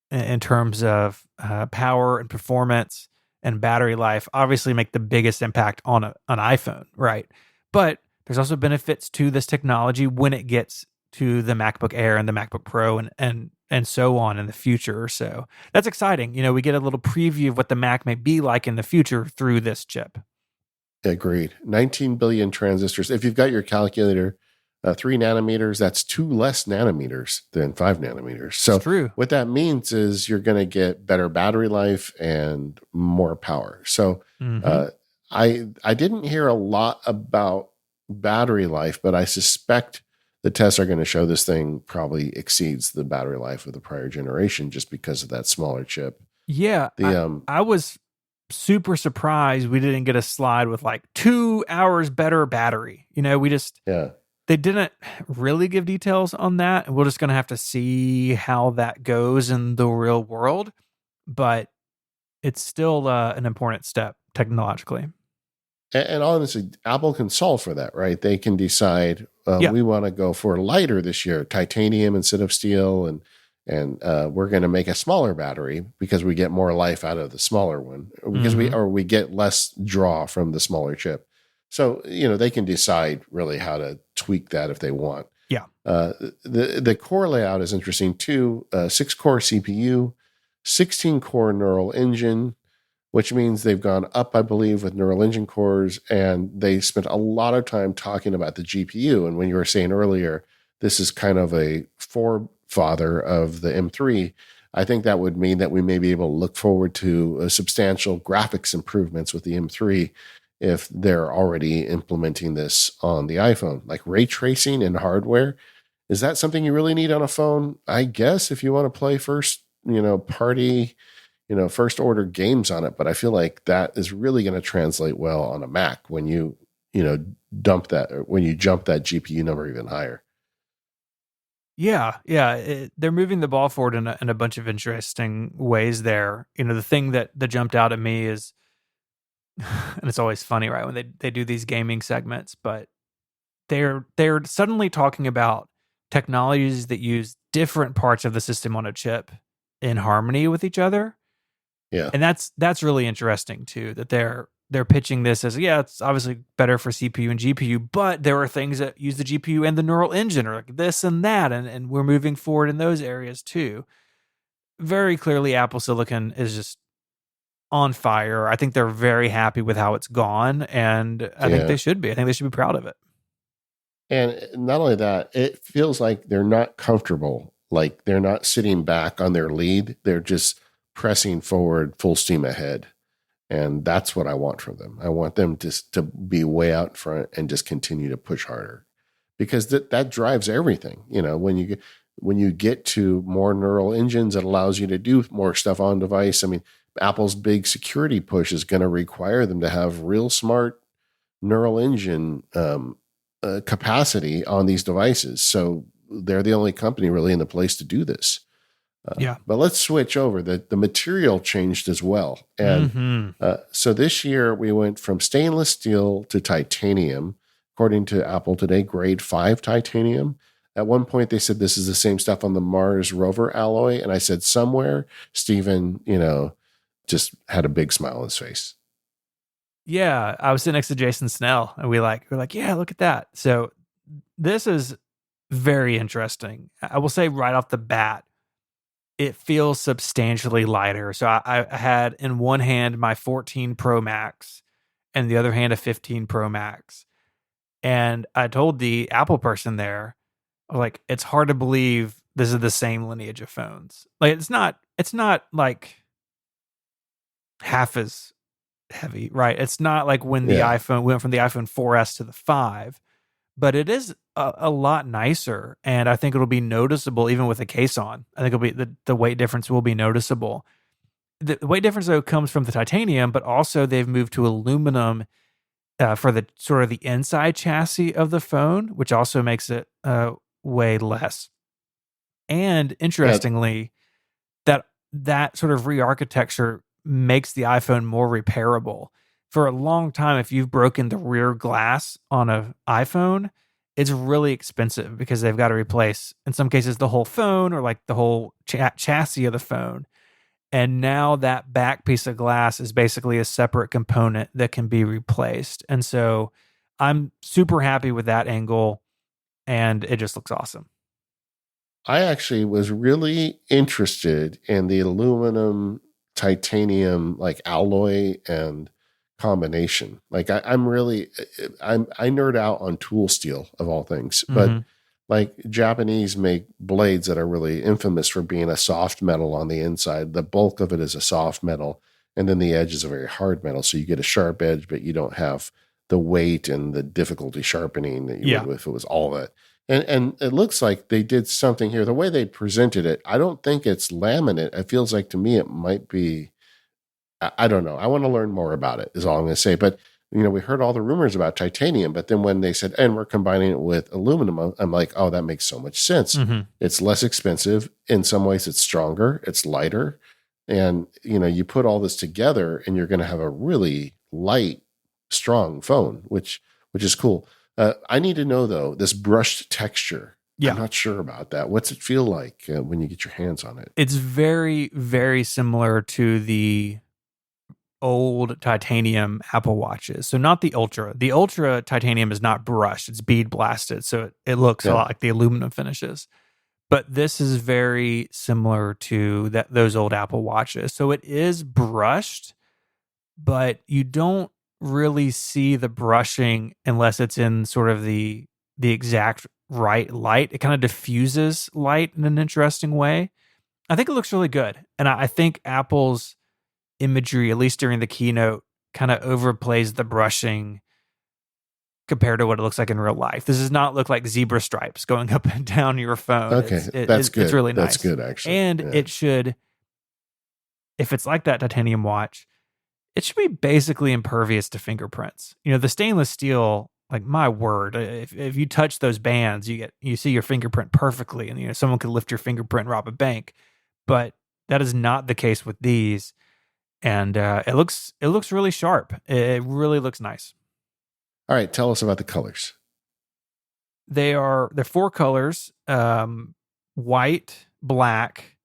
in terms of power and performance and battery life obviously make the biggest impact on an iPhone, right? But there's also benefits to this technology when it gets to the MacBook Air and the MacBook Pro and so on in the future. So that's exciting. We get a little preview of what the Mac may be like in the future through this chip. Agreed. 19 billion transistors. If you've got your calculator, 3 nanometers, that's 2 less nanometers than 5 nanometers. So true. What that means is you're going to get better battery life and more power. So I didn't hear a lot about battery life, but I suspect the tests are going to show this thing probably exceeds the battery life of the prior generation just because of that smaller chip. Yeah. I was super surprised we didn't get a slide with like 2 hours better battery. They didn't really give details on that. We're just going to have to see how that goes in the real world. But it's still an important step technologically. And honestly, Apple can solve for that, right? They can decide we want to go for lighter this year, titanium instead of steel, and we're going to make a smaller battery because we get more life out of the smaller one, because we get less draw from the smaller chip. So, they can decide really how to tweak that if they want. Yeah. The core layout is interesting too. 6-core CPU, 16-core neural engine, which means they've gone up, I believe, with neural engine cores, and they spent a lot of time talking about the GPU. And when you were saying earlier, this is kind of a forefather of the M3, I think that would mean that we may be able to look forward to substantial graphics improvements with the M3 if they're already implementing this on the iPhone, like ray tracing and hardware. Is that something you really need on a phone? I guess if you want to play first, party, first order games on it, but I feel like that is really going to translate well on a Mac when you jump that GPU number even higher. Yeah. They're moving the ball forward in a bunch of interesting ways there. The thing that jumped out at me is, and it's always funny, right, when they do these gaming segments, but they're suddenly talking about technologies that use different parts of the system on a chip in harmony with each other. Yeah. And that's really interesting too, that they're pitching this as, it's obviously better for CPU and GPU, but there are things that use the GPU and the neural engine, or like this and that, and we're moving forward in those areas too. Very clearly, Apple Silicon is just on fire. I think they're very happy with how it's gone, and I think they should be. I think they should be proud of it. And not only that, it feels like they're not comfortable. Like they're not sitting back on their lead. They're just pressing forward full steam ahead. And that's what I want from them. I want them to be way out front and just continue to push harder, because that drives everything. When you get to more neural engines, it allows you to do more stuff on device. I mean, Apple's big security push is going to require them to have real smart neural engine capacity on these devices. So they're the only company really in the place to do this. Yeah. But let's switch over. The material changed as well. And Hmm. so this year we went from stainless steel to titanium, according to Apple today, grade 5 titanium. At one point, they said this is the same stuff on the Mars rover alloy. And I said, somewhere, Stephen, just had a big smile on his face. Yeah, I was sitting next to Jason Snell, and we're like, yeah, look at that. So this is very interesting. I will say right off the bat, it feels substantially lighter. So I had in one hand my 14 Pro Max, and the other hand a 15 Pro Max, and I told the Apple person there, like, it's hard to believe this is the same lineage of phones. Like, it's not like half as heavy, right? It's not like when the Yeah. iPhone went from the iPhone 4S to the 5, but it is a lot nicer. And I think it'll be noticeable even with a case on. I think it'll be the weight difference will be noticeable. The weight difference, though, comes from the titanium, but also they've moved to aluminum for the sort of the inside chassis of the phone, which also makes it weigh less. And Yeah. interestingly, that sort of re-architecture makes the iPhone more repairable. For a long time, if you've broken the rear glass on an iPhone, it's really expensive because they've got to replace, in some cases, the whole phone or like the whole chassis of the phone. And now that back piece of glass is basically a separate component that can be replaced. And so I'm super happy with that angle, and it just looks awesome. I actually was really interested in the aluminum titanium like alloy and combination. Like I'm really I nerd out on tool steel of all things, but Hmm. like Japanese make blades that are really infamous for being a soft metal on the inside. The bulk of it is a soft metal, and then the edge is a very hard metal. So you get a sharp edge, but you don't have the weight and the difficulty sharpening that you Yeah. would if it was all that. And it looks like they did something here. The way they presented it, I don't think it's laminate. It feels like to me it might be. I don't know. I want to learn more about it. Is all I'm going to say. But we heard all the rumors about titanium, but then when they said, and we're combining it with aluminum, I'm like, oh, that makes so much sense. Hmm. It's less expensive. In some ways, it's stronger. It's lighter, and you put all this together, and you're going to have a really light, strong phone, which is cool. I need to know though this brushed texture. I'm Yeah. not sure about that. What's it feel like when you get your hands on it? It's very, very similar to the old titanium Apple Watches. So not the Ultra. The Ultra titanium is not brushed, it's bead blasted. So it looks a Yeah. lot like the aluminum finishes. But this is very similar to those old Apple Watches. So it is brushed, but you don't really see the brushing unless it's in sort of the exact right light. It kind of diffuses light in an interesting way. I think it looks really good. And I think Apple's imagery, at least during the keynote, kind of overplays the brushing compared to what it looks like in real life. This does not look like zebra stripes going up and down your phone. Okay, that's It's good. really That's nice. good actually. And Yeah. it should, if it's like that titanium watch, it should be basically impervious to fingerprints. The stainless steel, like, my word, if you touch those bands, you see your fingerprint perfectly, and someone could lift your fingerprint and rob a bank. But that is not the case with these, and it looks really sharp. It really looks nice. All right, tell us about the colors. They're four colors: white, black,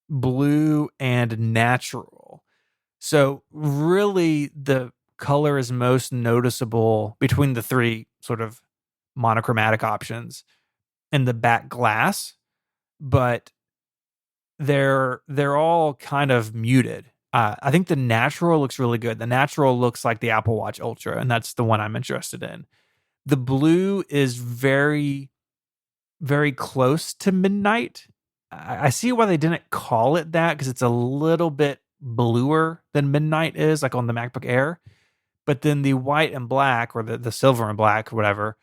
blue, and natural. So really, the color is most noticeable between the three sort of monochromatic options in the back glass, but they're all kind of muted. I think the natural looks really good. The natural looks like the Apple Watch Ultra, and that's the one I'm interested in. The blue is very, very close to midnight. I see why they didn't call it that because it's a little bit bluer than midnight is, like on the MacBook Air. But then the white and black, or the silver and black, or whatever,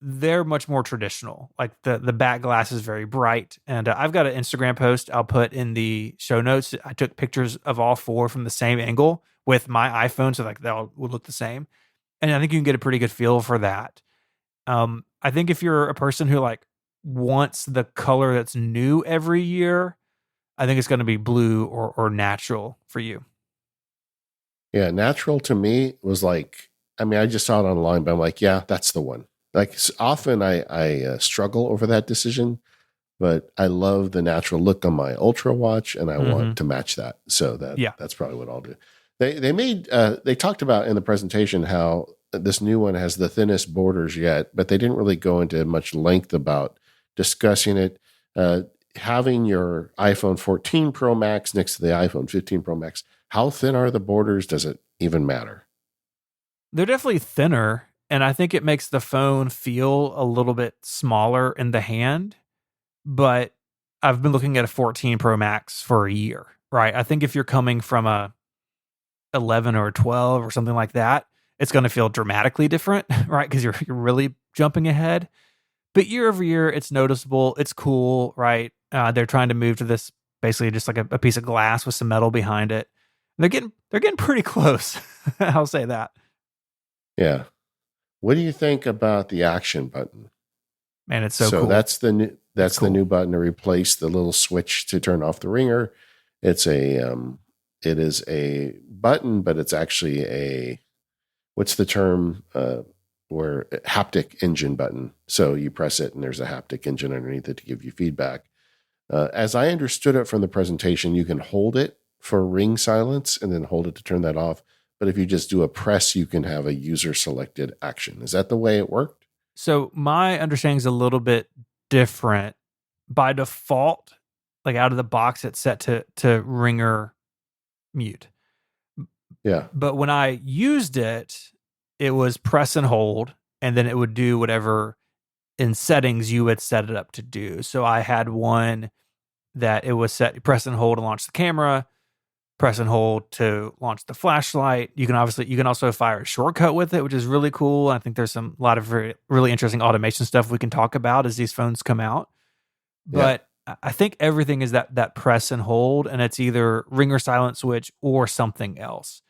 they're much more traditional. Like the back glass is very bright. And I've got an Instagram post I'll put in the show notes. I took pictures of all four from the same angle with my iPhone, so like they all would look the same. And I think you can get a pretty good feel for that. I think if you're a person who like wants the color that's new every year, I think it's going to be blue or natural for you. Yeah, natural to me was like, I mean, I just saw it online, but I'm like, yeah, that's the one. Like often I struggle over that decision, but I love the natural look on my Ultra watch, and I Mm-hmm. want to match that. So Yeah. that's probably what I'll do. They talked about in the presentation how this new one has the thinnest borders yet, but they didn't really go into much length about discussing it. Having your iPhone 14 Pro Max next to the iPhone 15 Pro Max, how thin are the borders? Does it even matter? They're definitely thinner, and I think it makes the phone feel a little bit smaller in the hand. But I've been looking at a 14 Pro Max for a year, right? I think if you're coming from a 11 or a 12 or something like that, it's going to feel dramatically different, right? Because you're really jumping ahead. But year over year, it's noticeable. It's cool, right? They're trying to move to this basically just like a piece of glass with some metal behind it. They're getting pretty close. I'll say that. Yeah. What do you think about the action button? Man, it's so So cool. that's the Cool. new button to replace the little switch to turn off the ringer. It's it is a button, but it's actually a, what's the term, where haptic engine button. So you press it and there's a haptic engine underneath it to give you feedback. As I understood it from the presentation, you can hold it for ring silence and then hold it to turn that off. But if you just do a press, you can have a user selected action. Is that the way it worked? So my understanding is a little bit different. By default, like out of the box, it's set to ringer mute. Yeah. But when I used it, it was press and hold, and then it would do whatever in settings you would set it up to do. So I had one that it was set press and hold to launch the camera, press and hold to launch the flashlight. You can also fire a shortcut with it, which is really cool. I think there's a lot of really interesting automation stuff we can talk about as these phones come out. Yeah. But I think everything is that press and hold, and it's either ringer silent switch or something else.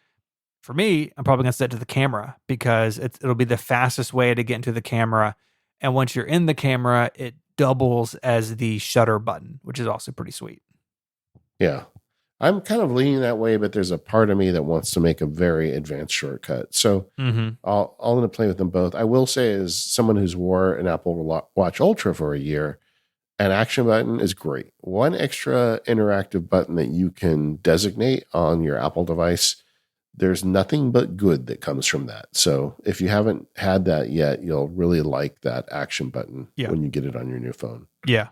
For me, I'm probably going to set it to the camera because it'll be the fastest way to get into the camera. And once you're in the camera, it doubles as the shutter button, which is also pretty sweet. Yeah. I'm kind of leaning that way, but there's a part of me that wants to make a very advanced shortcut. So Mm-hmm. I'll end up playing with them both. I will say, as someone who's wore an Apple Watch Ultra for a year, an action button is great. One extra interactive button that you can designate on your Apple device, there's nothing but good that comes from that. So if you haven't had that yet, you'll really like that action button Yeah. when you get it on your new phone. Yeah.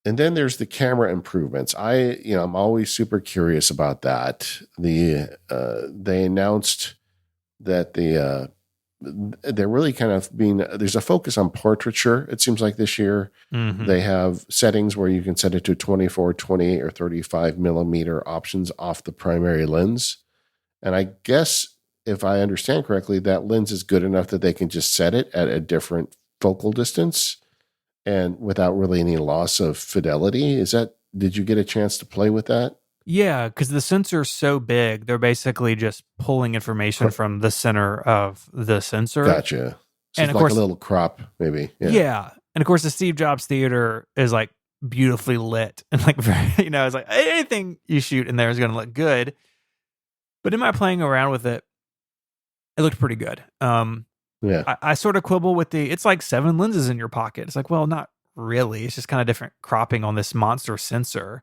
And then there's the camera improvements. I'm always super curious about that. They announced that they're really kind of there's a focus on portraiture. It seems like this year Mm-hmm. they have settings where you can set it to 24, 28, or 35 millimeter options off the primary lens. And I guess if I understand correctly, that lens is good enough that they can just set it at a different focal distance and without really any loss of fidelity. Did you get a chance to play with that? Yeah, because the sensor's so big, they're basically just pulling information from the center of the sensor. Gotcha. So And it's of like a course, little crop, maybe. Yeah. yeah. And of course, the Steve Jobs Theater is like beautifully lit and like very, it's like anything you shoot in there is going to look good. But in my playing around with it, it looked pretty good. Yeah. I sort of quibble with it's like 7 lenses in your pocket. It's like, well, not really. It's just kind of different cropping on this monster sensor.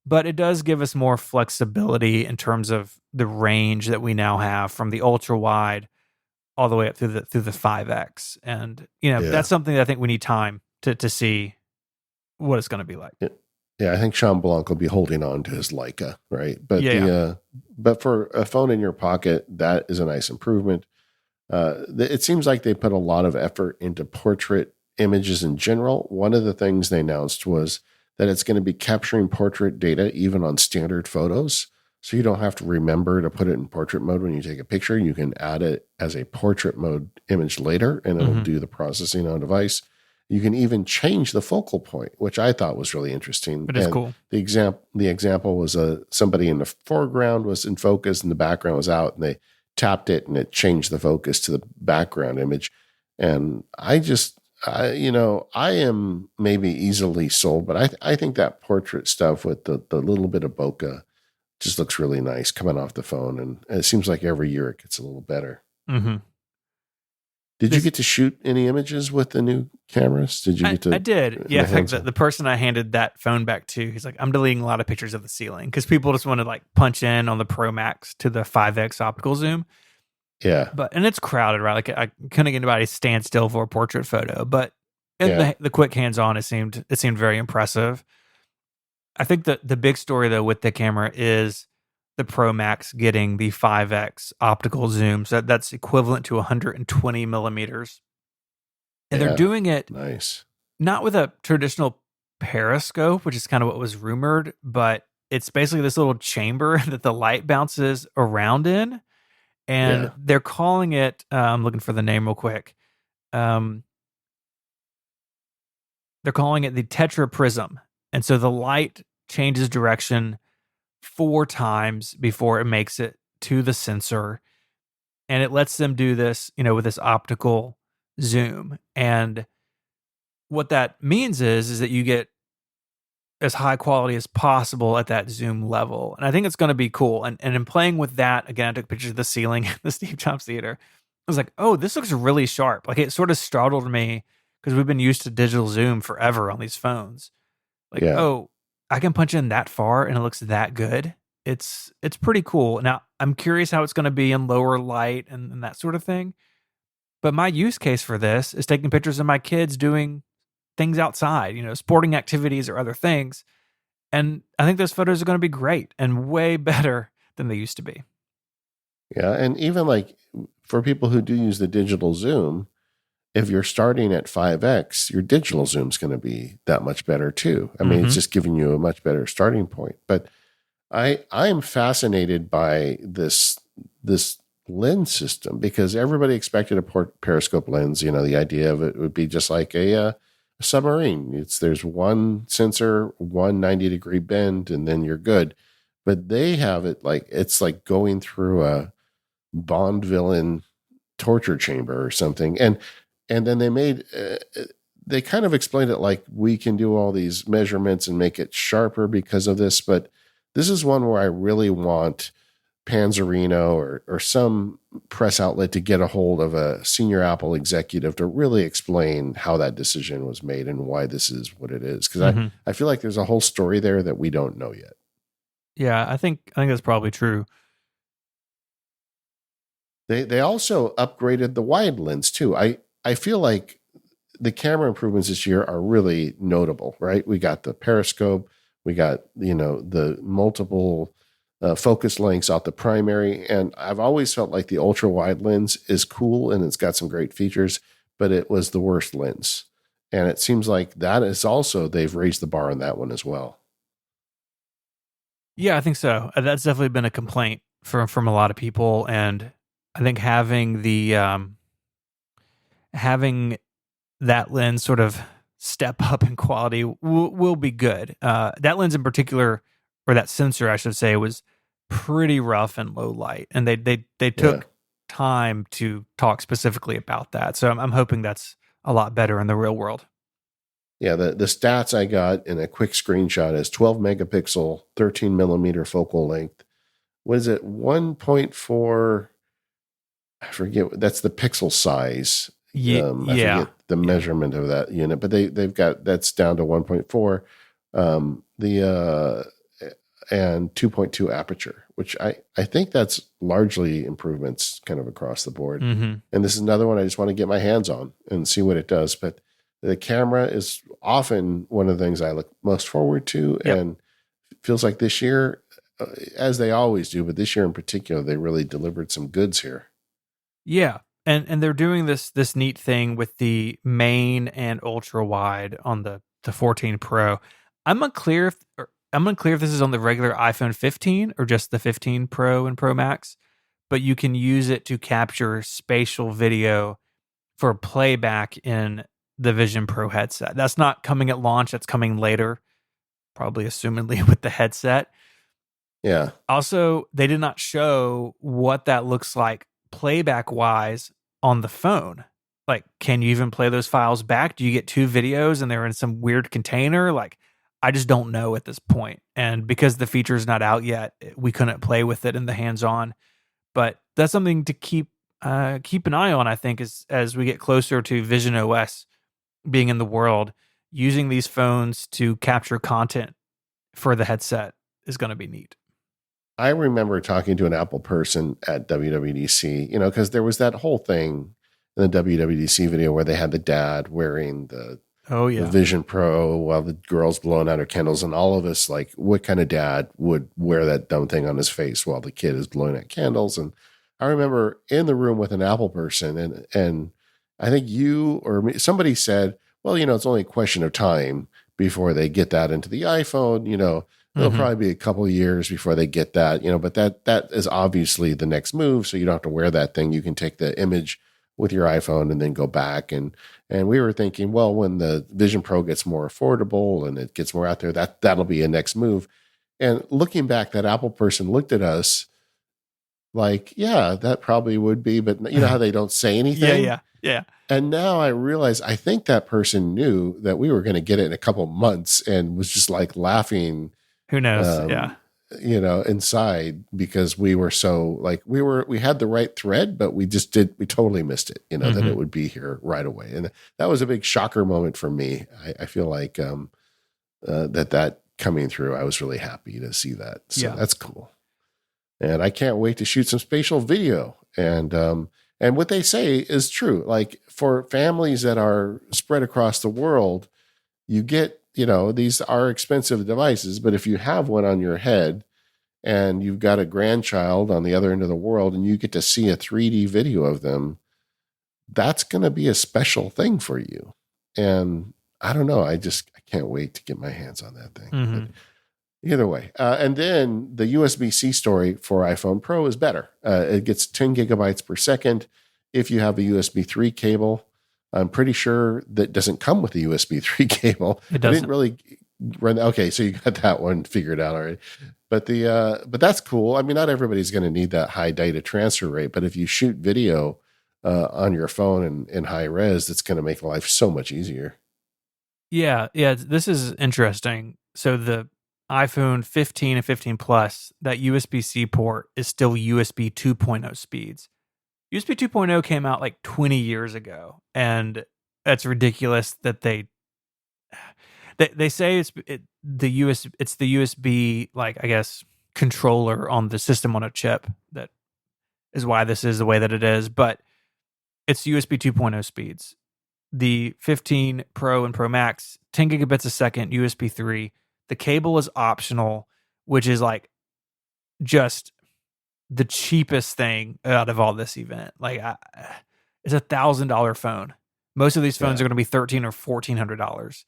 But it does give us more flexibility in terms of the range that we now have from the ultra wide all the way up through the 5X. And, Yeah. that's something that I think we need time to see what it's going to be like. Yeah, I think Sean Blanc will be holding on to his Leica, right? But Yeah. but for a phone in your pocket, that is a nice improvement. It seems like they put a lot of effort into portrait images in general. One of the things they announced was that it's going to be capturing portrait data even on standard photos. So you don't have to remember to put it in portrait mode when you take a picture. You can add it as a portrait mode image later, and it'll Mm-hmm. do the processing on device. You can even change the focal point, which I thought was really interesting. It is And cool. the example was somebody in the foreground was in focus and the background was out, and they tapped it and it changed the focus to the background image. And I am maybe easily sold, but I think that portrait stuff with the little bit of bokeh just looks really nice coming off the phone. And it seems like every year it gets a little better. Mm-hmm. Did you This get to shoot any images with the new cameras? Did you I, get I to did. Yeah, the in fact, hands the on? person I handed that phone back to, he's like, I'm deleting a lot of pictures of the ceiling because people just want to like punch in on the Pro Max to the 5x optical zoom. Yeah. And it's crowded, right? Like I couldn't get anybody to stand still for a portrait photo, but in Yeah. the quick hands on, it seemed very impressive. I think the big story though with the camera is the Pro Max getting the 5x optical zoom, so that's equivalent to 120 millimeters, and they're Yeah. doing it Nice. not with a traditional periscope, which is kind of what was rumored, but it's basically this little chamber that the light bounces around in, and Yeah. they're calling it. I'm looking for the name real quick. Um, they're calling it the tetra prism, and so the light changes direction 4 times before it makes it to the sensor, and it lets them do this, with this optical zoom. And what that means is that you get as high quality as possible at that zoom level. And I think it's going to be cool. And in playing with that, again, I took pictures of the ceiling at the Steve Jobs Theater. I was like, oh, this looks really sharp. Like it sort of startled me because we've been used to digital zoom forever on these phones. Like, Yeah. oh, I can punch in that far and it looks that good. It's pretty cool. Now I'm curious how it's going to be in lower light and that sort of thing. But my use case for this is taking pictures of my kids doing things outside, sporting activities or other things. And I think those photos are going to be great and way better than they used to be. Yeah. And even like for people who do use the digital zoom, if you're starting at 5x, your digital zoom is going to be that much better too. I mean, it's Mm-hmm. just giving you a much better starting point. But I'm fascinated by this lens system because everybody expected a periscope lens. The idea of it would be just like a submarine. There's one sensor, one 90-degree bend, and then you're good. But they have it like it's like going through a Bond villain torture chamber or something. And then they kind of explained it like we can do all these measurements and make it sharper because of this, but this is one where I really want Panzerino or some press outlet to get a hold of a senior Apple executive to really explain how that decision was made and why this is what it is. Because Mm-hmm. I feel like there's a whole story there that we don't know yet. Yeah, I think that's probably true. They also upgraded the wide lens too. I feel like the camera improvements this year are really notable, right? We got the periscope, we got the multiple focus lengths off the primary, and I've always felt like the ultra wide lens is cool and it's got some great features, but it was the worst lens, and it seems like that is also they've raised the bar on that one as well. Yeah, I think so. That's definitely been a complaint from a lot of people, and I think having that lens sort of step up in quality will be good. That lens in particular, or that sensor, I should say, was pretty rough in low light, and they Yeah. took time to talk specifically about that. So I'm hoping that's a lot better in the real world. Yeah, the stats I got in a quick screenshot is 12 megapixel, 13 millimeter focal length. What is it? 1.4. I forget. That's the pixel size. I Yeah, forget the yeah. measurement of that unit, but they've got that's down to 1.4. The and 2.2 aperture, which I think that's largely improvements kind of across the board. Mm-hmm. And this is another one I just want to get my hands on and see what it does. But the camera is often one of the things I look most forward to, Yep. and it feels like this year, as they always do, but this year in particular, they really delivered some goods here. Yeah. And they're doing this neat thing with the main and ultra wide on the 14 Pro. I'm unclear if I'm unclear if this is on the regular iPhone 15 or just the 15 Pro and Pro Max, but you can use it to capture spatial video for playback in the Vision Pro headset. That's not coming at launch, that's coming later, probably assumedly with the headset. Yeah. Also, they did not show what that looks like playback wise on the phone. Like, can you even play those files back? Do you get two videos and they're in some weird container? Like, I just don't know at this point. And because the feature is not out yet, we couldn't play with it in the hands on. But that's something to keep an eye on, I think, as we get closer to Vision OS being in the world. Using these phones to capture content for the headset is going to be neat. I remember talking to an Apple person at WWDC, because there was that whole thing in the WWDC video where they had the dad wearing the Vision Pro while the girl's blowing out her candles, and all of us, like, what kind of dad would wear that dumb thing on his face while the kid is blowing out candles? And I remember in the room with an Apple person, and I think you or me, somebody said, well, it's only a question of time before they get that into the iPhone. It'll probably be a couple of years before they get that, but that is obviously the next move. So you don't have to wear that thing. You can take the image with your iPhone and then go back. And we were thinking, well, when the Vision Pro gets more affordable and it gets more out there, that'll be a next move. And looking back, that Apple person looked at us like, yeah, that probably would be, but you know how they don't say anything? Yeah. And now I realize, I think that person knew that we were going to get it in a couple months and was just like laughing. Who knows? Yeah. Inside, because we were so like, we had the right thread, but we totally missed it, that it would be here right away. And that was a big shocker moment for me. I feel like that coming through, I was really happy to see that. So that's cool. And I can't wait to shoot some spatial video. And what they say is true. Like, for families that are spread across the world, you get, these are expensive devices, but if you have one on your head and you've got a grandchild on the other end of the world and you get to see a 3D video of them, that's going to be a special thing for you. And I don't know. I can't wait to get my hands on that thing. But either way. And then the USB-C story for iPhone Pro is better. It gets 10 gigabytes per second if you have a USB 3 cable. I'm pretty sure that doesn't come with a USB 3 cable. It doesn't. I didn't really run. Okay, so you got that one figured out already. But but that's cool. I mean, not everybody's going to need that high data transfer rate, but if you shoot video on your phone in high res, that's going to make life so much easier. Yeah. This is interesting. So the iPhone 15 and 15 Plus, that USB-C port is still USB 2.0 speeds. USB 2.0 came out like 20 years ago, and that's ridiculous that they say it's the USB, like, I guess, controller on the system on a chip that is why this is the way that it is, but it's USB 2.0 speeds. The 15 Pro and Pro Max, 10 gigabits a second, USB 3. The cable is optional, which is like just the cheapest thing out of all this event. Like, it's $1,000 phone. Most of these phones are going to be $1,300 or $1,400.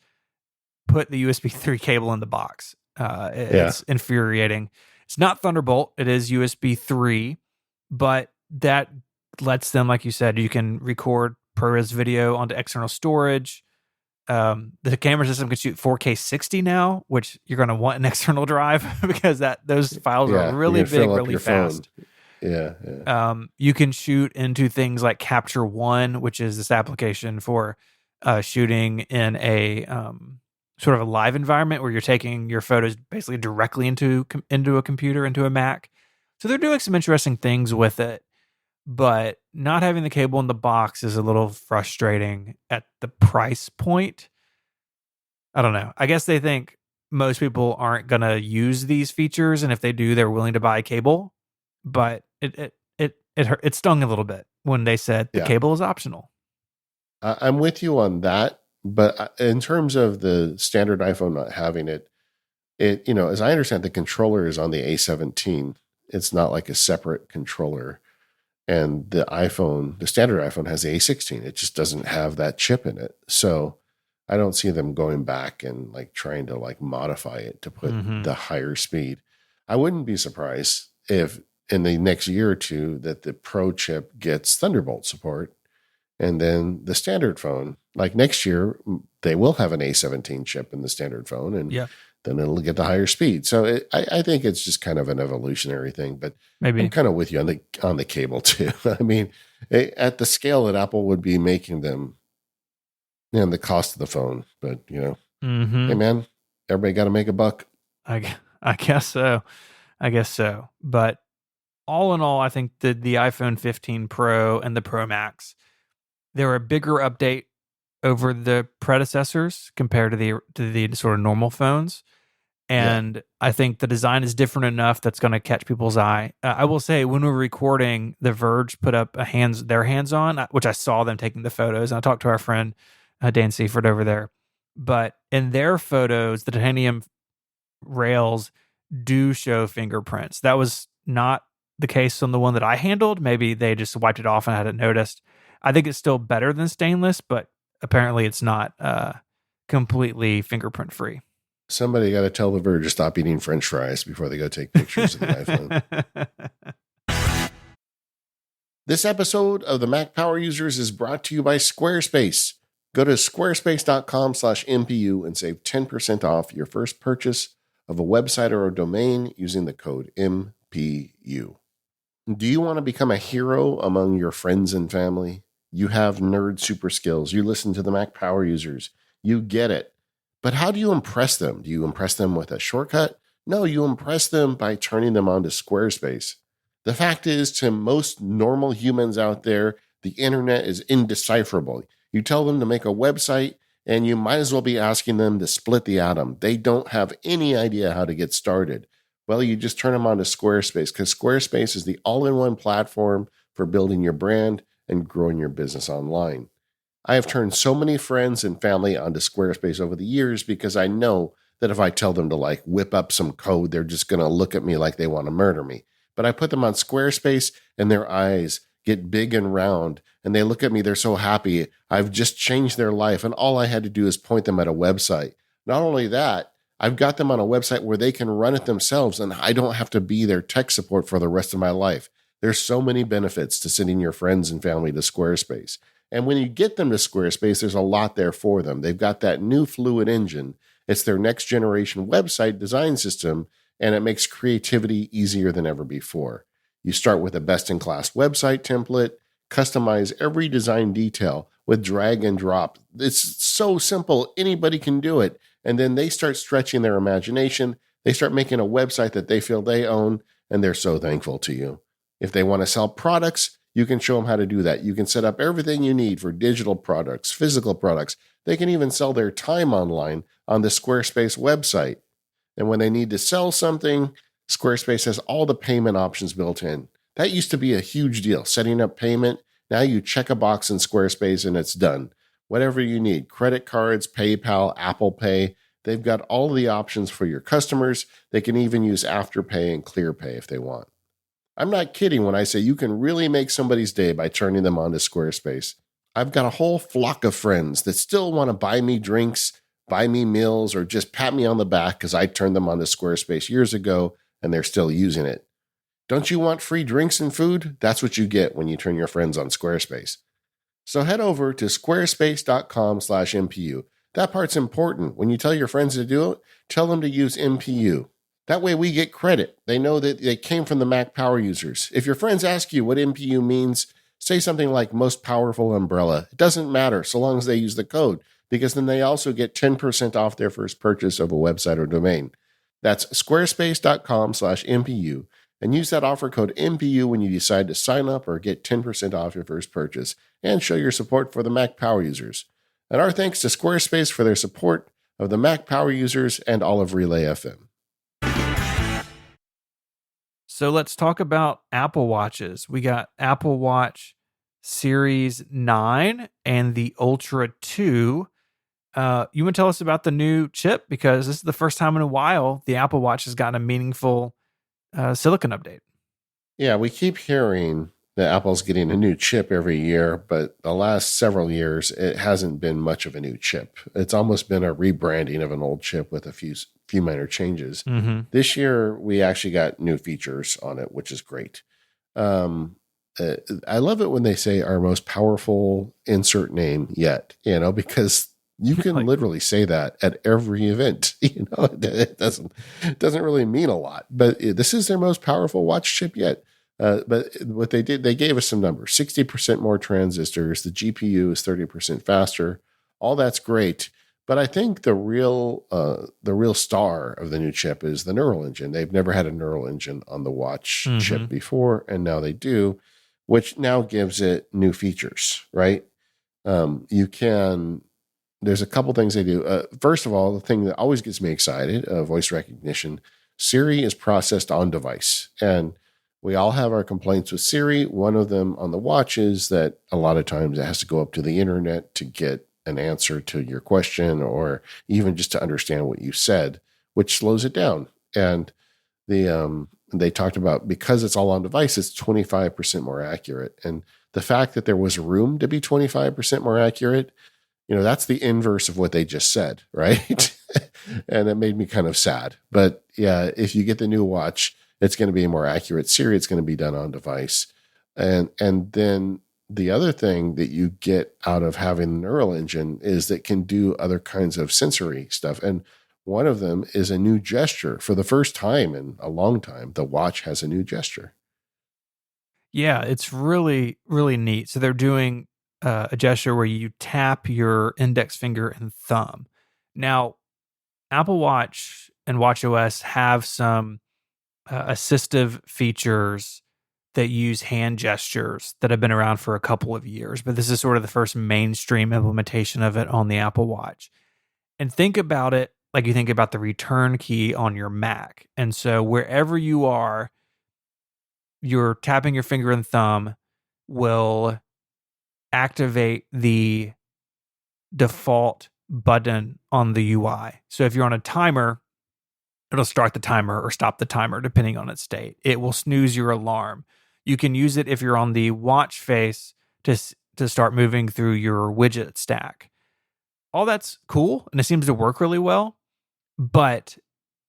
Put the USB 3 cable in the box. It's infuriating. It's not Thunderbolt. It is USB 3, but that lets them, like you said, you can record ProRes video onto external storage. The camera system can shoot 4K 60 now, which you're going to want an external drive because those files are really big, really fast. You can shoot into things like Capture One, which is this application for shooting in a sort of a live environment where you're taking your photos basically directly into a computer, into a Mac. So they're doing some interesting things with it, but not having the cable in the box is a little frustrating at the price point. I don't know. I guess they think most people aren't going to use these features, and if they do, they're willing to buy a cable. But it stung a little bit when they said the cable is optional. I'm with you on that, but in terms of the standard iPhone not having it, as I understand, the controller is on the A17. It's not like a separate controller. And the standard iPhone has the A16. It just doesn't have that chip in it. So I don't see them going back and like trying to like modify it to put Mm-hmm. the higher speed. I wouldn't be surprised if in the next year or two that the Pro chip gets Thunderbolt support, and then the standard phone, like next year, they will have an A17 chip in the standard phone, and Yeah, then it'll get the higher speed. So I think it's just kind of an evolutionary thing. But I'm maybe. kind of with you on the cable too. I mean, at the scale that Apple would be making them, and the cost of the phone. But hey Mm-hmm. man, everybody got to make a buck. I guess so. I guess so. But all in all, I think the iPhone 15 Pro and the Pro Max, they're a bigger update over the predecessors compared to the sort of normal phones. Yeah, And I think the design is different enough that's going to catch people's eye. I will say, when we were recording, The Verge put up their hands on, which I saw them taking the photos. And I talked to our friend Dan Seaford over there. But in their photos, the titanium rails do show fingerprints. That was not the case on the one that I handled. Maybe they just wiped it off and I hadn't noticed. I think it's still better than stainless, but apparently it's not completely fingerprint free. somebody got to tell the Verge to stop eating French fries before they go take pictures of the iPhone. This episode of the Mac Power Users is brought to you by Squarespace. Go to squarespace.com/MPU and save 10% off your first purchase of a website or a domain using the code MPU. Do you want to become a hero among your friends and family? You have nerd super skills. You listen to the Mac Power Users. You get it. But how do you impress them? Do you impress them with a shortcut? No, you impress them by turning them on to Squarespace. The fact is, to most normal humans out there, the internet is indecipherable. You tell them to make a website, and you might as well be asking them to split the atom. They don't have any idea how to get started. Well, you just turn them on to Squarespace, because Squarespace is the all-in-one platform for building your brand and growing your business online. I have turned so many friends and family onto Squarespace over the years because I know that if I tell them to like whip up some code, they're just going to look at me like they want to murder me. But I put them on Squarespace and their eyes get big and round and they look at me. They're so happy. I've just changed their life. And all I had to do is point them at a website. Not only that, I've got them on a website where they can run it themselves and I don't have to be their tech support for the rest of my life. There's so many benefits to sending your friends and family to Squarespace. And when you get them to Squarespace, there's a lot there for them. They've got that new Fluid engine. It's their next generation website design system, and it makes creativity easier than ever before. You start with a best-in-class website template, customize every design detail with drag and drop. It's so simple, anybody can do it. And then they start stretching their imagination. They start making a website that they feel they own, and they're so thankful to you. If they want to sell products, you can show them how to do that. You can set up everything you need for digital products, physical products. They can even sell their time online on the Squarespace website. And when they need to sell something, Squarespace has all the payment options built in. That used to be a huge deal, setting up payment. Now you check a box in Squarespace and it's done. Whatever you need, credit cards, PayPal, Apple Pay, they've got all the options for your customers. They can even use Afterpay and ClearPay if they want. I'm not kidding when I say you can really make somebody's day by turning them on to Squarespace. I've got a whole flock of friends that still want to buy me drinks, buy me meals, or just pat me on the back because I turned them on to Squarespace years ago and they're still using it. Don't you want free drinks and food? That's what you get when you turn your friends on Squarespace. So head over to squarespace.com/MPU. That part's important. When you tell your friends to do it, tell them to use MPU. That way we get credit. They know that they came from the Mac Power Users. If your friends ask you what MPU means, say something like most powerful umbrella. It doesn't matter so long as they use the code, because then they also get 10% off their first purchase of a website or domain. That's squarespace.com/MPU and use that offer code MPU when you decide to sign up or get 10% off your first purchase and show your support for the Mac Power Users. And our thanks to Squarespace for their support of the Mac Power Users and all of Relay FM. So let's talk about Apple Watches. We got Apple Watch Series 9 and the Ultra 2. You want to tell us about the new chip? Because this is the first time in a while the Apple Watch has gotten a meaningful silicon update. Yeah, we keep hearing that Apple's getting a new chip every year, but the last several years it hasn't been much of a new chip. It's almost been a rebranding of an old chip with a few minor changes. Mm-hmm. This year we actually got new features on it, which is great. Um, I love it when they say our most powerful insert name yet, because you can Like, literally say that at every event. It doesn't really mean a lot, but this is their most powerful watch chip yet. But what they did, they gave us some numbers: 60% more transistors. The GPU is 30% faster. All that's great, but I think the real star of the new chip is the neural engine. They've never had a neural engine on the watch mm-hmm. chip before, and now they do, which now gives it new features. Right? You can. There's a couple things they do. First of all, the thing that always gets me excited, voice recognition. Siri is processed on device, and we all have our complaints with Siri. One of them on the watch is that a lot of times it has to go up to the internet to get an answer to your question, or even just to understand what you said, which slows it down. And they talked about, because it's all on device, it's 25% more accurate. And the fact that there was room to be 25% more accurate, that's the inverse of what they just said, right? And it made me kind of sad. But yeah, if you get the new watch, it's going to be more accurate Siri. It's going to be done on device. And then the other thing that you get out of having the neural engine is that can do other kinds of sensory stuff. And one of them is a new gesture. For the first time in a long time, the watch has a new gesture. Yeah, it's really, really neat. So they're doing a gesture where you tap your index finger and thumb. Now, Apple Watch and WatchOS have some assistive features that use hand gestures that have been around for a couple of years, but this is sort of the first mainstream implementation of it on the Apple Watch. And think about it like you think about the return key on your Mac. And so wherever you are, you're tapping your finger and thumb will activate the default button on the UI. So if you're on a timer, it'll start the timer or stop the timer depending on its state. It will snooze your alarm. You can use it if you're on the watch face to start moving through your widget stack. All that's cool and it seems to work really well, but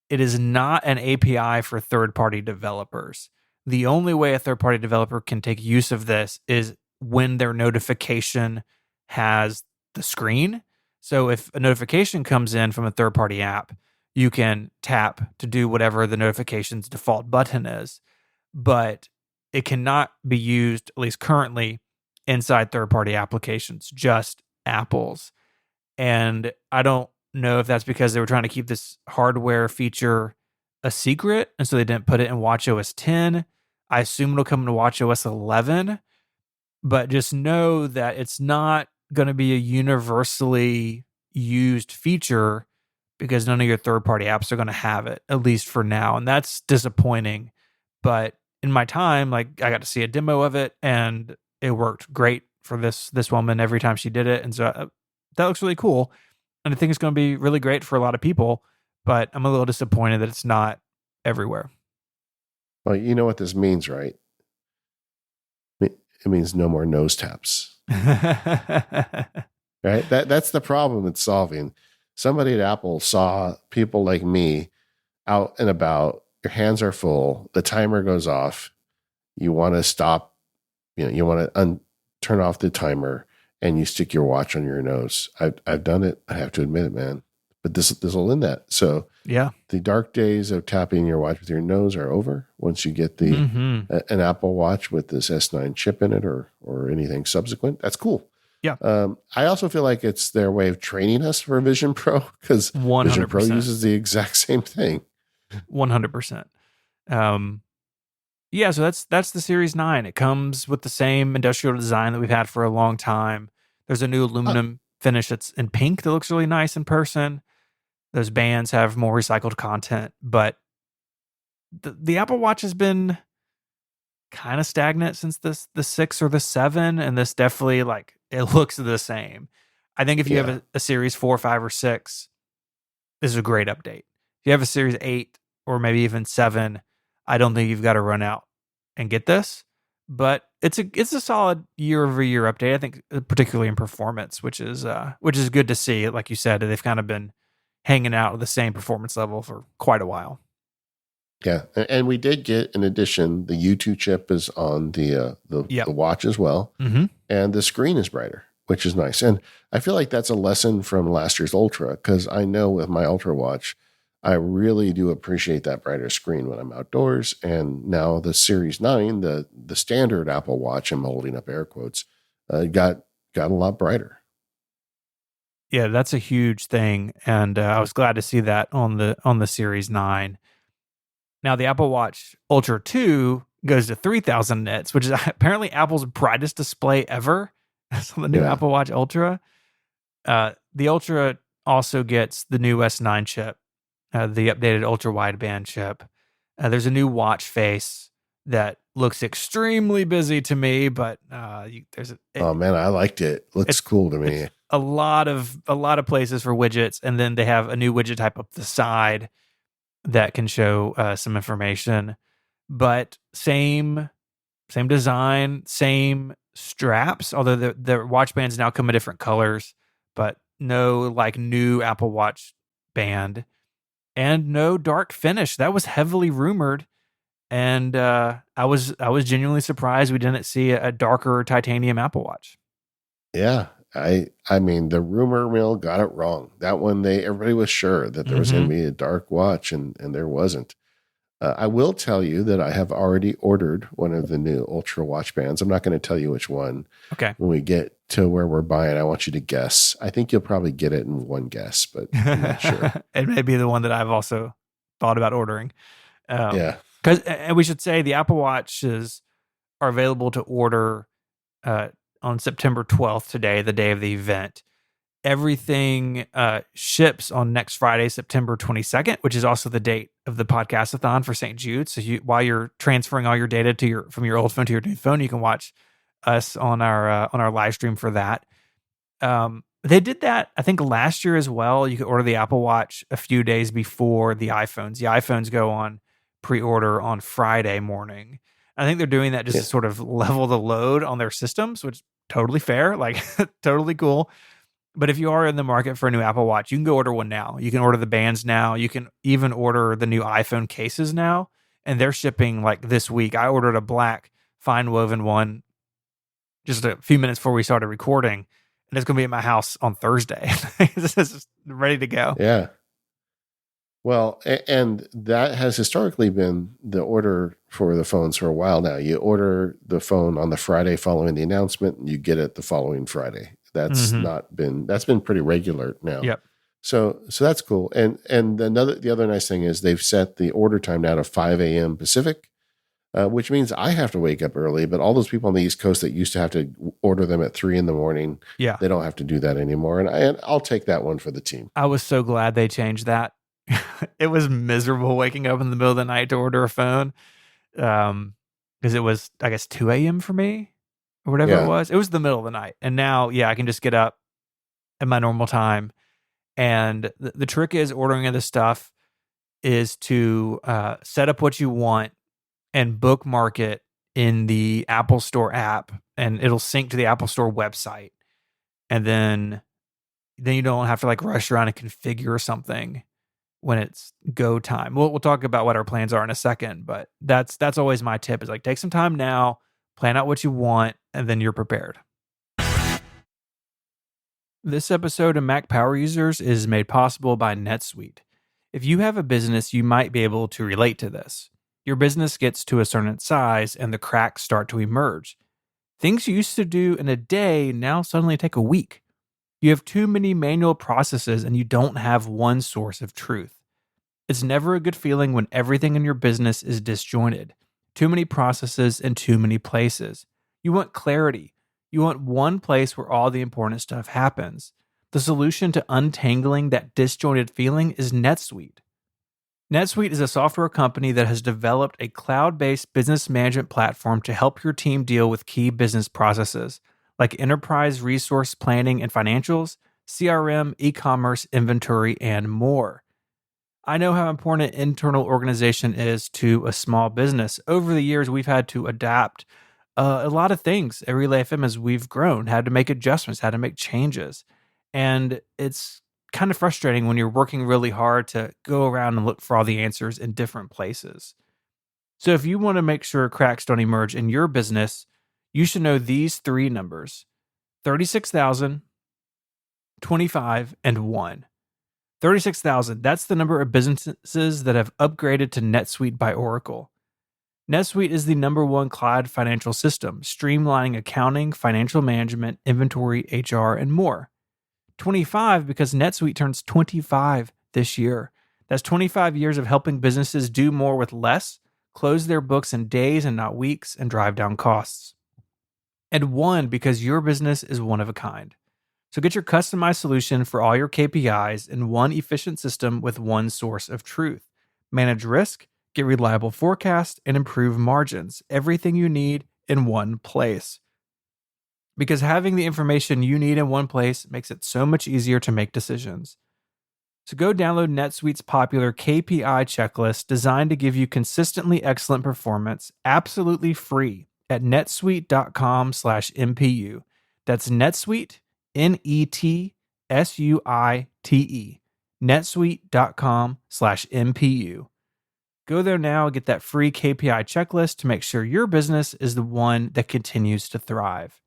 it is not an API for third-party developers. The only way a third-party developer can take use of this is when their notification has the screen. So if a notification comes in from a third-party app, you can tap to do whatever the notification's default button is, but it cannot be used, at least currently, inside third-party applications, just Apple's. And I don't know if that's because they were trying to keep this hardware feature a secret, and so they didn't put it in WatchOS 10. I assume it'll come to WatchOS 11, but just know that it's not going to be a universally used feature because none of your third-party apps are going to have it, at least for now, and that's disappointing. But in my time, like I got to see a demo of it, and it worked great for this woman every time she did it, and so that looks really cool. And I think it's going to be really great for a lot of people, but I'm a little disappointed that it's not everywhere. Well, you know what this means, right? It means no more nose taps. Right? That's the problem it's solving. Somebody at Apple saw people like me out and about. Your hands are full. The timer goes off. You want to stop. You want to turn off the timer, and you stick your watch on your nose. I've done it. I have to admit it, man. But this will end that. So Yeah. the dark days of tapping your watch with your nose are over once you get an Apple Watch with this S9 chip in it or anything subsequent. That's cool. Yeah. I also feel like it's their way of training us for Vision Pro, because Vision Pro 100%. uses the exact same thing. 100%. Yeah, so that's the Series 9. It comes with the same industrial design that we've had for a long time. There's a new aluminum finish that's in pink that looks really nice in person. Those bands have more recycled content, but the Apple Watch has been kind of stagnant since the 6 or the 7, and this definitely, like, it looks the same. I think if you have a Series 4, 5, or 6, this is a great update. If you have a Series 8 or maybe even 7, I don't think you've got to run out and get this. But it's a solid year-over-year update. I think, particularly in performance, which is good to see. Like you said, they've kind of been hanging out at the same performance level for quite a while. Yeah, and we did get, in addition, the U2 chip is on the Yep. watch as well, Mm-hmm. and the screen is brighter, which is nice. And I feel like that's a lesson from last year's Ultra, because I know with my Ultra watch, I really do appreciate that brighter screen when I'm outdoors. And now the Series 9, the standard Apple Watch, I'm holding up air quotes, got a lot brighter. Yeah, that's a huge thing, and I was glad to see that on the Series 9. Now the Apple Watch Ultra 2 goes to 3,000 nits, which is apparently Apple's brightest display ever. That's on the new Yeah. Apple Watch Ultra. The Ultra also gets the new S9 chip, the updated ultra wideband chip. There's a new watch face that looks extremely busy to me, but Oh man, I liked it. Looks it's cool to it's me. a lot of places for widgets, and then they have a new widget type up the side that can show some information. But same design, same straps. Although the watch bands now come in different colors, but no like new Apple Watch band and no dark finish. That was heavily rumored, and I was genuinely surprised we didn't see a darker titanium Apple Watch. Yeah. I mean the rumor mill got it wrong. That one everybody was sure that there was going Mm-hmm. to be a dark watch and there wasn't. I will tell you that I have already ordered one of the new Ultra watch bands. I'm not going to tell you which one. Okay. When we get to where we're buying, I want you to guess. I think you'll probably get it in one guess, but I'm not sure. It may be the one that I've also thought about ordering. Yeah. And we should say the Apple Watches are available to order uh, on September 12th, today, the day of the event. Everything ships on next Friday, September 22nd, which is also the date of the podcastathon for St. Jude. So while you're transferring all your data from your old phone to your new phone, you can watch us on our live stream for that. They did that, I think, last year as well. You could order the Apple Watch a few days before the iPhones. The iPhones go on pre-order on Friday morning. I think they're doing that just Yeah. to sort of level the load on their systems, which is totally fair, like totally cool. But if you are in the market for a new Apple Watch, you can go order one now. You can order the bands now. You can even order the new iPhone cases now, and they're shipping like this week. I ordered a black fine woven one just a few minutes before we started recording, and it's going to be at my house on Thursday. This is ready to go. Yeah. Well, and that has historically been the order for the phones for a while now. You order the phone on the Friday following the announcement, and you get it the following Friday. Mm-hmm. That's been pretty regular now. Yep. So that's cool. And the other nice thing is they've set the order time now to 5 a.m. Pacific, which means I have to wake up early. But all those people on the East Coast that used to have to order them at 3 a.m, Yeah. they don't have to do that anymore. And I'll take that one for the team. I was so glad they changed that. It was miserable waking up in the middle of the night to order a phone. Because it was, I guess, 2 a.m. for me or whatever it Yeah. was. It was the middle of the night. And now, yeah, I can just get up at my normal time. And the trick is ordering this stuff is to set up what you want and bookmark it in the Apple Store app, and it'll sync to the Apple Store website. And then you don't have to like rush around and configure something when it's go time. We'll talk about what our plans are in a second, but that's always my tip is like take some time now, plan out what you want, and then you're prepared. This episode of Mac Power Users is made possible by NetSuite. If you have a business, you might be able to relate to this. Your business gets to a certain size and the cracks start to emerge. Things you used to do in a day now suddenly take a week. You have too many manual processes and you don't have one source of truth. It's never a good feeling when everything in your business is disjointed. Too many processes in too many places. You want clarity. You want one place where all the important stuff happens. The solution to untangling that disjointed feeling is NetSuite. NetSuite is a software company that has developed a cloud-based business management platform to help your team deal with key business processes like enterprise resource planning and financials, CRM, e-commerce, inventory, and more. I know how important internal organization is to a small business. Over the years, we've had to adapt a lot of things at Relay FM as we've grown, had to make adjustments, had to make changes. And it's kind of frustrating when you're working really hard to go around and look for all the answers in different places. So if you want to make sure cracks don't emerge in your business, you should know these three numbers: 36,000, 25, and 1. 36,000, that's the number of businesses that have upgraded to NetSuite by Oracle. NetSuite is the number one cloud financial system, streamlining accounting, financial management, inventory, HR, and more. 25, because NetSuite turns 25 this year. That's 25 years of helping businesses do more with less, close their books in days and not weeks, and drive down costs. And 1, because your business is one of a kind. So get your customized solution for all your KPIs in one efficient system with one source of truth. Manage risk, get reliable forecasts, and improve margins. Everything you need in one place. Because having the information you need in one place makes it so much easier to make decisions. So go download NetSuite's popular KPI checklist designed to give you consistently excellent performance absolutely free at netsuite.com/MPU. That's NetSuite, NETSUITE, netsuite.com/MPU. Go there now and get that free KPI checklist to make sure your business is the one that continues to thrive.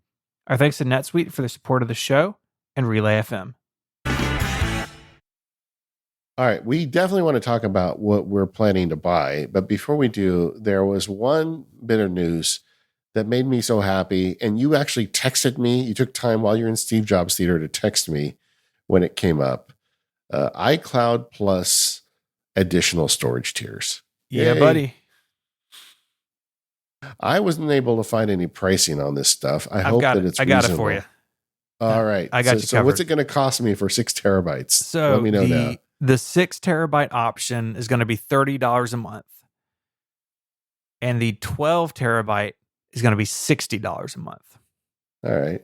Our thanks to NetSuite for the support of the show and Relay FM. All right, we definitely want to talk about what we're planning to buy. But before we do, there was one bit of news that made me so happy. And you actually texted me. You took time while you're in Steve Jobs Theater to text me when it came up. iCloud Plus additional storage tiers. Yeah, Yay. buddy. I wasn't able to find any pricing on this stuff. I hope that it's I got reasonable. it for you. All right. I got you So covered. what's it going to cost me for 6 terabytes? So let me know now. The 6 terabyte option is going to be $30 a month. And the 12 terabyte is going to be $60 a month. All right.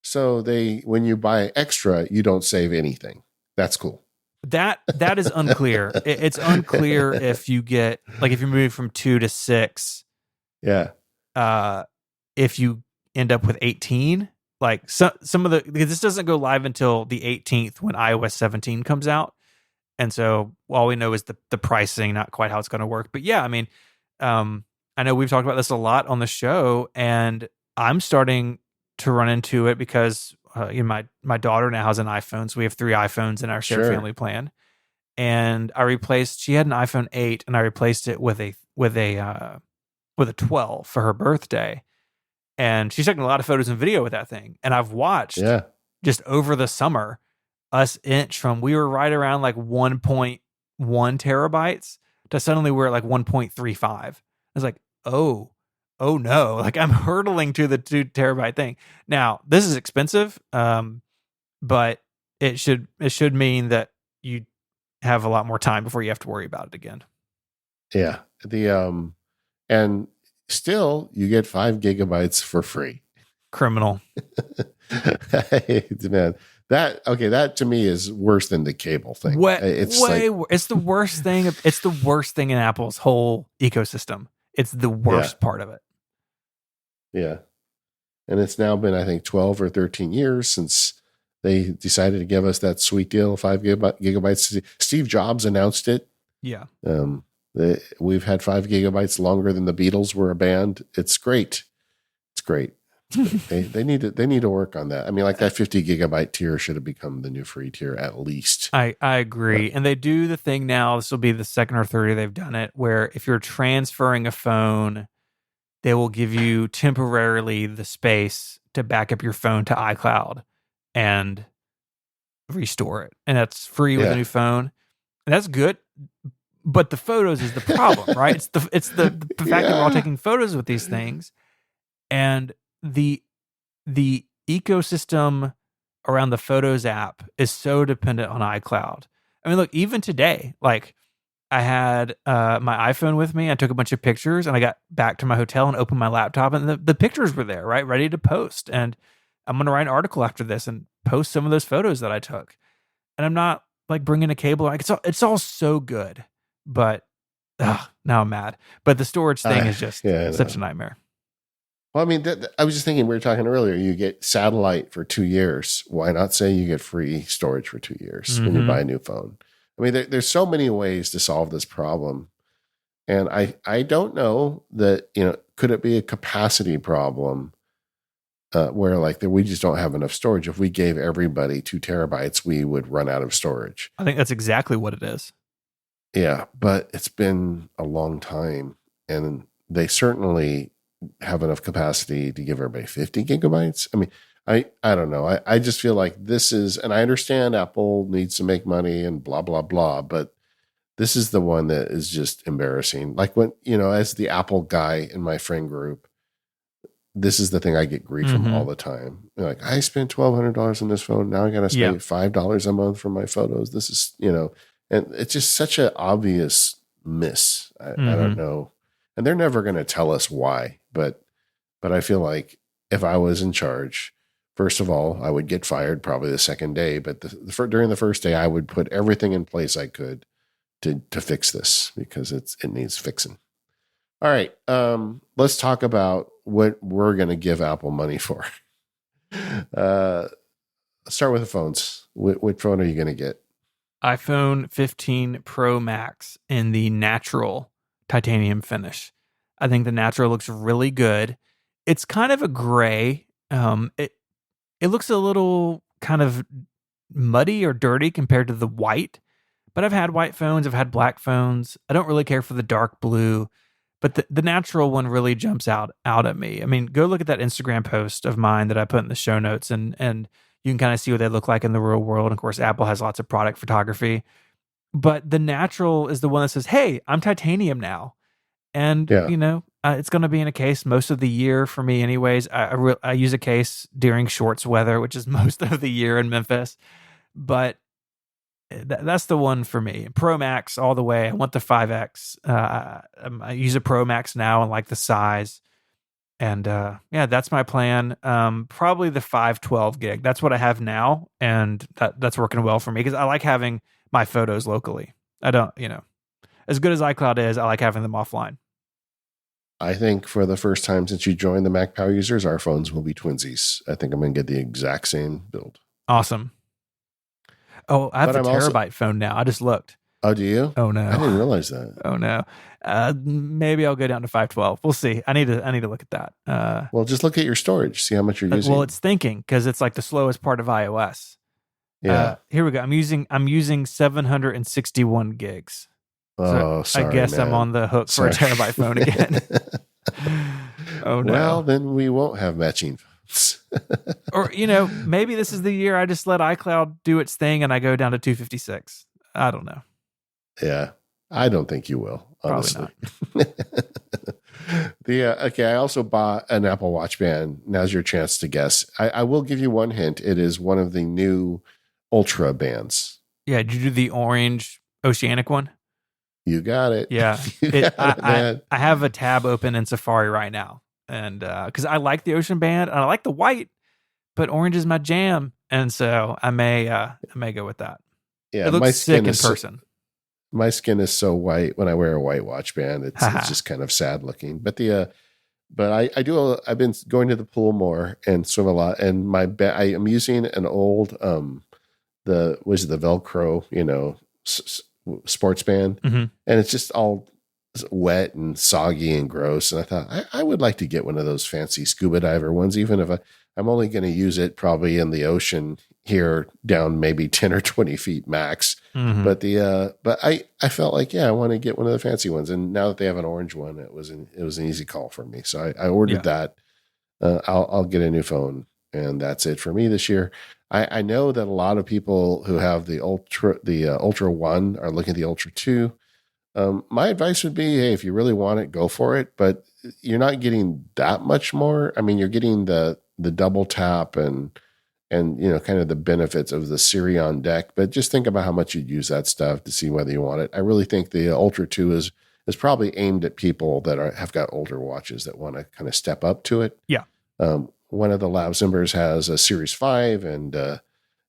So when you buy extra, you don't save anything. That's cool. That is unclear. It's unclear if you get, like, if you're moving from 2 to 6. Yeah. If you end up with 18, like some of the, because this doesn't go live until the 18th when iOS 17 comes out. And so all we know is the pricing, not quite how it's going to work. But yeah, I mean, I know we've talked about this a lot on the show, and I'm starting to run into it because my daughter now has an iPhone. So we have 3 iPhones in our shared family plan. And she had an iPhone 8 and I replaced it with a 12 for her birthday. And she's taking a lot of photos and video with that thing. And I've watched just over the summer us inch from, we were right around like 1.1 terabytes to suddenly we're at like 1.35. I was like, oh no, like I'm hurtling to the 2 terabyte thing. Now, this is expensive, but it should mean that you have a lot more time before you have to worry about it again. Yeah. And still you get 5 gigabytes for free. Criminal. Man, that to me is worse than the cable thing. It's the worst thing. It's the worst thing in Apple's whole ecosystem. It's the worst part of it. Yeah. And it's now been, I think, 12 or 13 years since they decided to give us that sweet deal, 5 gigabytes. Steve Jobs announced it. Yeah. We've had 5 gigabytes longer than the Beatles were a band. It's great. It's great. they need to work on that. I mean, like that 50 gigabyte tier should have become the new free tier at least. I agree. And they do the thing now, this will be the second or third year they've done it, where if you're transferring a phone, they will give you temporarily the space to back up your phone to iCloud and restore it. And that's free with a new phone. And that's good. But the photos is the problem, right? It's the fact that we're all taking photos with these things. And the ecosystem around the Photos app is so dependent on iCloud. I mean, look, even today, like I had my iPhone with me. I took a bunch of pictures and I got back to my hotel and opened my laptop and the pictures were there, right? Ready to post. And I'm going to write an article after this and post some of those photos that I took. And I'm not like bringing a cable. Like it's all so good, but now I'm mad. But the storage thing is just such a nightmare. Well, I mean, I was just thinking, we were talking earlier, you get satellite for 2 years. Why not say you get free storage for 2 years when you Mm-hmm. buy a new phone? I mean, there's so many ways to solve this problem. And I don't know that, could it be a capacity problem where like we just don't have enough storage? If we gave everybody 2 terabytes, we would run out of storage. I think that's exactly what it is. Yeah, but it's been a long time, and they certainly have enough capacity to give everybody 50 gigabytes. I mean, I don't know. I just feel like this is, and I understand Apple needs to make money and blah, blah, blah, but this is the one that is just embarrassing. Like when, as the Apple guy in my friend group, this is the thing I get grief from Mm-hmm. all the time. They're like, I spent $1,200 on this phone. Now I got to Yeah. spend $5 a month for my photos. This is, and it's just such an obvious miss. I Mm-hmm. don't know. And they're never going to tell us why, but I feel like if I was in charge, first of all, I would get fired probably the second day, but during the first day, I would put everything in place I could to fix this because it needs fixing. All right. Let's talk about what we're going to give Apple money for. Let's start with the phones. What phone are you going to get? iPhone 15 Pro Max in the natural titanium finish. I think the natural looks really good. It's kind of a gray. It looks a little kind of muddy or dirty compared to the white. But I've had white phones, I've had black phones. I don't really care for the dark blue, but the natural one really jumps out at me. I mean, go look at that Instagram post of mine that I put in the show notes, and you can kind of see what they look like in the real world. And of course, Apple has lots of product photography, but the natural is the one that says, "Hey, I'm titanium now," and Yeah. it's going to be in a case most of the year for me, anyways. I use a case during shorts weather, which is most of the year in Memphis, but that's the one for me. Pro Max all the way. I want the 5X. I use a Pro Max now and like the size. And yeah, that's my plan. Probably the 512 gig. That's what I have now. And that's working well for me because I like having my photos locally. I don't, as good as iCloud is, I like having them offline. I think for the first time since you joined the Mac Power users, our phones will be twinsies. I think I'm going to get the exact same build. Awesome. Oh, I have But the I'm also, terabyte phone now. I just looked. oh, do you? Oh I didn't no. realize that. Oh no. Maybe I'll go down to 512. We'll see. I need to look at that. Well, just look at your storage, see how much you're using. Well, it's thinking because it's like the slowest part of iOS. Yeah. Here we go. I'm using 761 gigs. Oh, So I sorry, guess I'm man. on the hook for a Sorry. terabyte phone again. Oh Well, no. then we won't have matching phones. Or maybe this is the year I just let iCloud do its thing and I go down to 256. I don't know. Yeah, I don't think you will, Probably honestly. Okay, I also bought an Apple Watch band. Now's your chance to guess. I will give you one hint. It is one of the new Ultra bands. Yeah, did you do the orange oceanic one? You got it. Yeah. You got it, man. I have a tab open in Safari right now. And because I like the ocean band and I like the white, but orange is my jam. And so I may go with that. Yeah, It looks sick in person. My skin is so white when I wear a white watch band. It's just kind of sad looking. But I've been going to the pool more and swim a lot. And I am using an old the Velcro, sports band, Mm-hmm. and it's just all wet and soggy and gross. And I thought I would like to get one of those fancy scuba diver ones, even if I'm only going to use it probably in the ocean here down maybe 10 or 20 feet max. Mm-hmm. But I felt like, I want to get one of the fancy ones. And now that they have an orange one, it was an easy call for me. So I ordered that. I'll get a new phone, and that's it for me this year. I know that a lot of people who have the Ultra 1 are looking at the Ultra 2. My advice would be, hey, if you really want it, go for it. But you're not getting that much more. I mean, you're getting the double tap and kind of the benefits of the Siri on deck. But just think about how much you'd use that stuff to see whether you want it. I really think the Ultra 2 is probably aimed at people that have got older watches that want to kind of step up to it. Yeah. One of the Lab members has a Series 5, and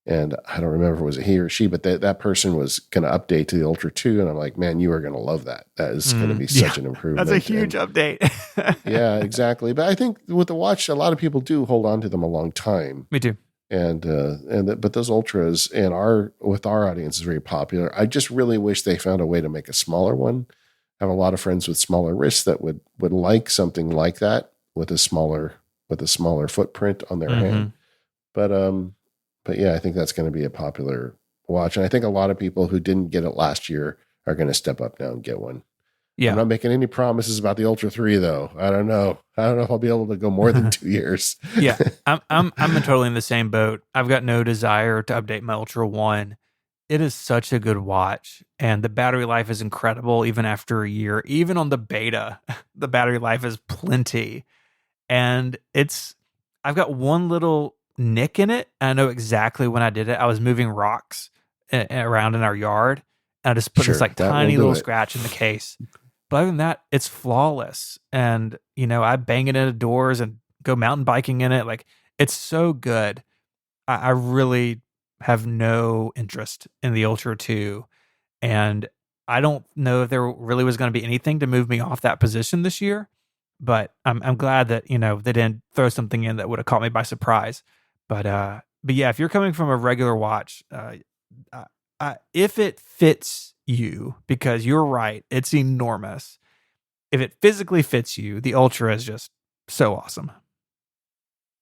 And I don't remember, was it he or she, but that person was going to update to the Ultra 2. And I'm like, man, you are going to love that. That is going to be Yeah, such an that's a improvement. huge And update. yeah, exactly. But I think with the watch, a lot of people do hold on to them a long time. Me too. But those Ultras and with our audience is very popular. I just really wish they found a way to make a smaller one. I have a lot of friends with smaller wrists that would like something like that with a smaller footprint on their Mm-hmm. hand. But yeah, I think that's going to be a popular watch. And I think a lot of people who didn't get it last year are going to step up now and get one. I'm Yeah. not making any promises about the Ultra 3 though. I don't know. I don't know if I'll be able to go more than 2 years. Yeah. I'm totally in the same boat. I've got no desire to update my Ultra 1. It is such a good watch, and the battery life is incredible even after a year. Even on the beta, the battery life is plenty. And I've got one little nick in it. I know exactly when I did it. I was moving rocks around in our yard, and I just put this Sure, like that will tiny do little it. scratch in the case. But other than that, it's flawless. And, I bang it into doors and go mountain biking in it. Like, it's so good. I really have no interest in the Ultra 2. And I don't know if there really was going to be anything to move me off that position this year. But I'm glad that, they didn't throw something in that would have caught me by surprise. But yeah, if you're coming from a regular watch, if it fits you, because you're right, it's enormous. If it physically fits you, the Ultra is just so awesome.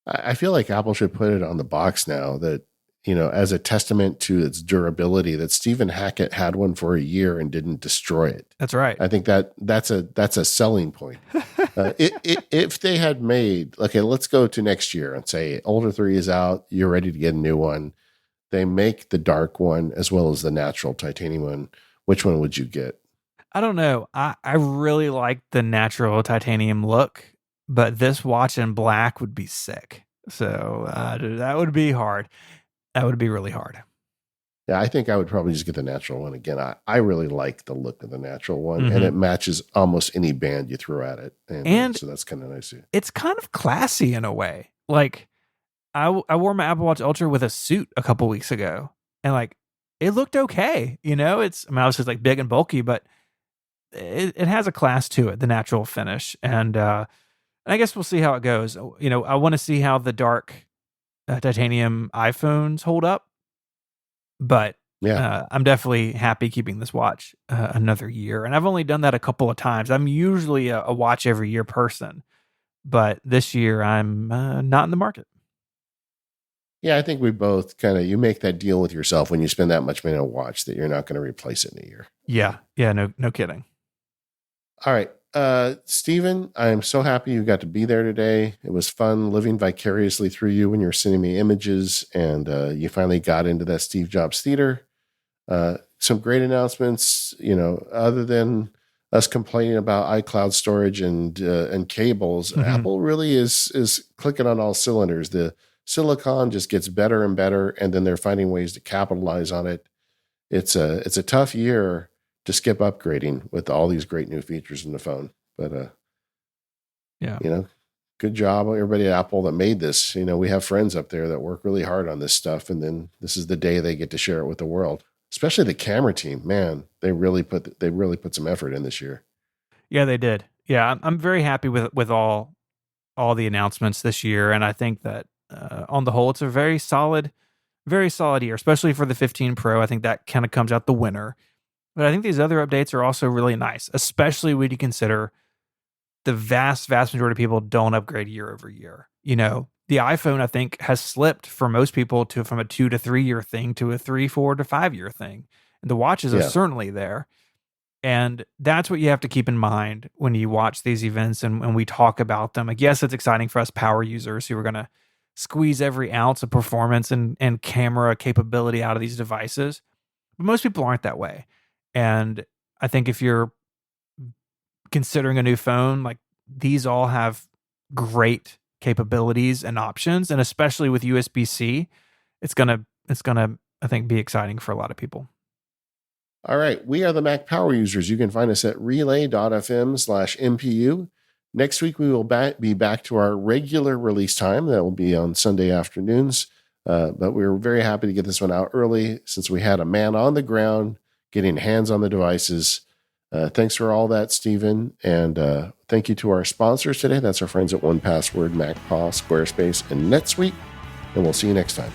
I feel like Apple should put it on the box now that, as a testament to its durability, that Stephen Hackett had one for a year and didn't destroy it. That's right. I think that's a selling point. If they had made, okay, let's go to next year and say Ultra 3 is out, you're ready to get a new one. They make the dark one as well as the natural titanium one. Which one would you get? I don't know. I really like the natural titanium look, but this watch in black would be sick. So that would be hard. That would be really hard. Yeah, I think I would probably just get the natural one again. I really like the look of the natural one, and Mm-hmm. it matches almost any band you throw at it, and so that's kind of nice. It's kind of classy in a way. Like I wore my Apple Watch Ultra with a suit a couple weeks ago, and like it looked okay. Obviously it's like big and bulky, but it has a class to it, the natural finish, and I guess we'll see how it goes. I want to see how the dark titanium iPhones hold up, but Yeah. I'm definitely happy keeping this watch another year. And I've only done that a couple of times. I'm usually a watch every year person, but this year I'm not in the market. Yeah, I think we both you make that deal with yourself when you spend that much money on a watch that you're not going to replace it in a year. Yeah, no kidding. All right. Stephen, I'm so happy you got to be there today. It was fun living vicariously through you when you were sending me images, and you finally got into that Steve Jobs theater. Some great announcements, other than us complaining about iCloud storage and cables. Mm-hmm. Apple really is clicking on all cylinders. The silicon just gets better and better, and then they're finding ways to capitalize on it. It's a tough year to skip upgrading with all these great new features in the phone. But yeah, good job everybody at Apple that made this. We have friends up there that work really hard on this stuff, and then this is the day they get to share it with the world. Especially the camera team, man, they really put some effort in this year. Yeah, they did. Yeah, I'm very happy with all the announcements this year, and I think that on the whole, it's a very solid year, especially for the 15 Pro. I think that kind of comes out the winner. But I think these other updates are also really nice, especially when you consider the vast majority of people don't upgrade year over year. The iPhone, I think, has slipped for most people from a 2 to 3 year thing to a 3, 4 to 5 year thing. And the watches are certainly there. And that's what you have to keep in mind when you watch these events and when we talk about them. Like, yes, it's exciting for us power users who are going to squeeze every ounce of performance and camera capability out of these devices. But most people aren't that way. And I think if you're considering a new phone, like these all have great capabilities and options. And especially with USB-C, it's gonna, I think, be exciting for a lot of people. All right. We are the Mac Power Users. You can find us at relay.fm/MPU. Next week, we will be back to our regular release time. That will be on Sunday afternoons. But we were very happy to get this one out early since we had a man on the ground getting hands on the devices. Thanks for all that, Stephen. And thank you to our sponsors today. That's our friends at 1Password, MacPaw, Squarespace, and NetSuite. And we'll see you next time.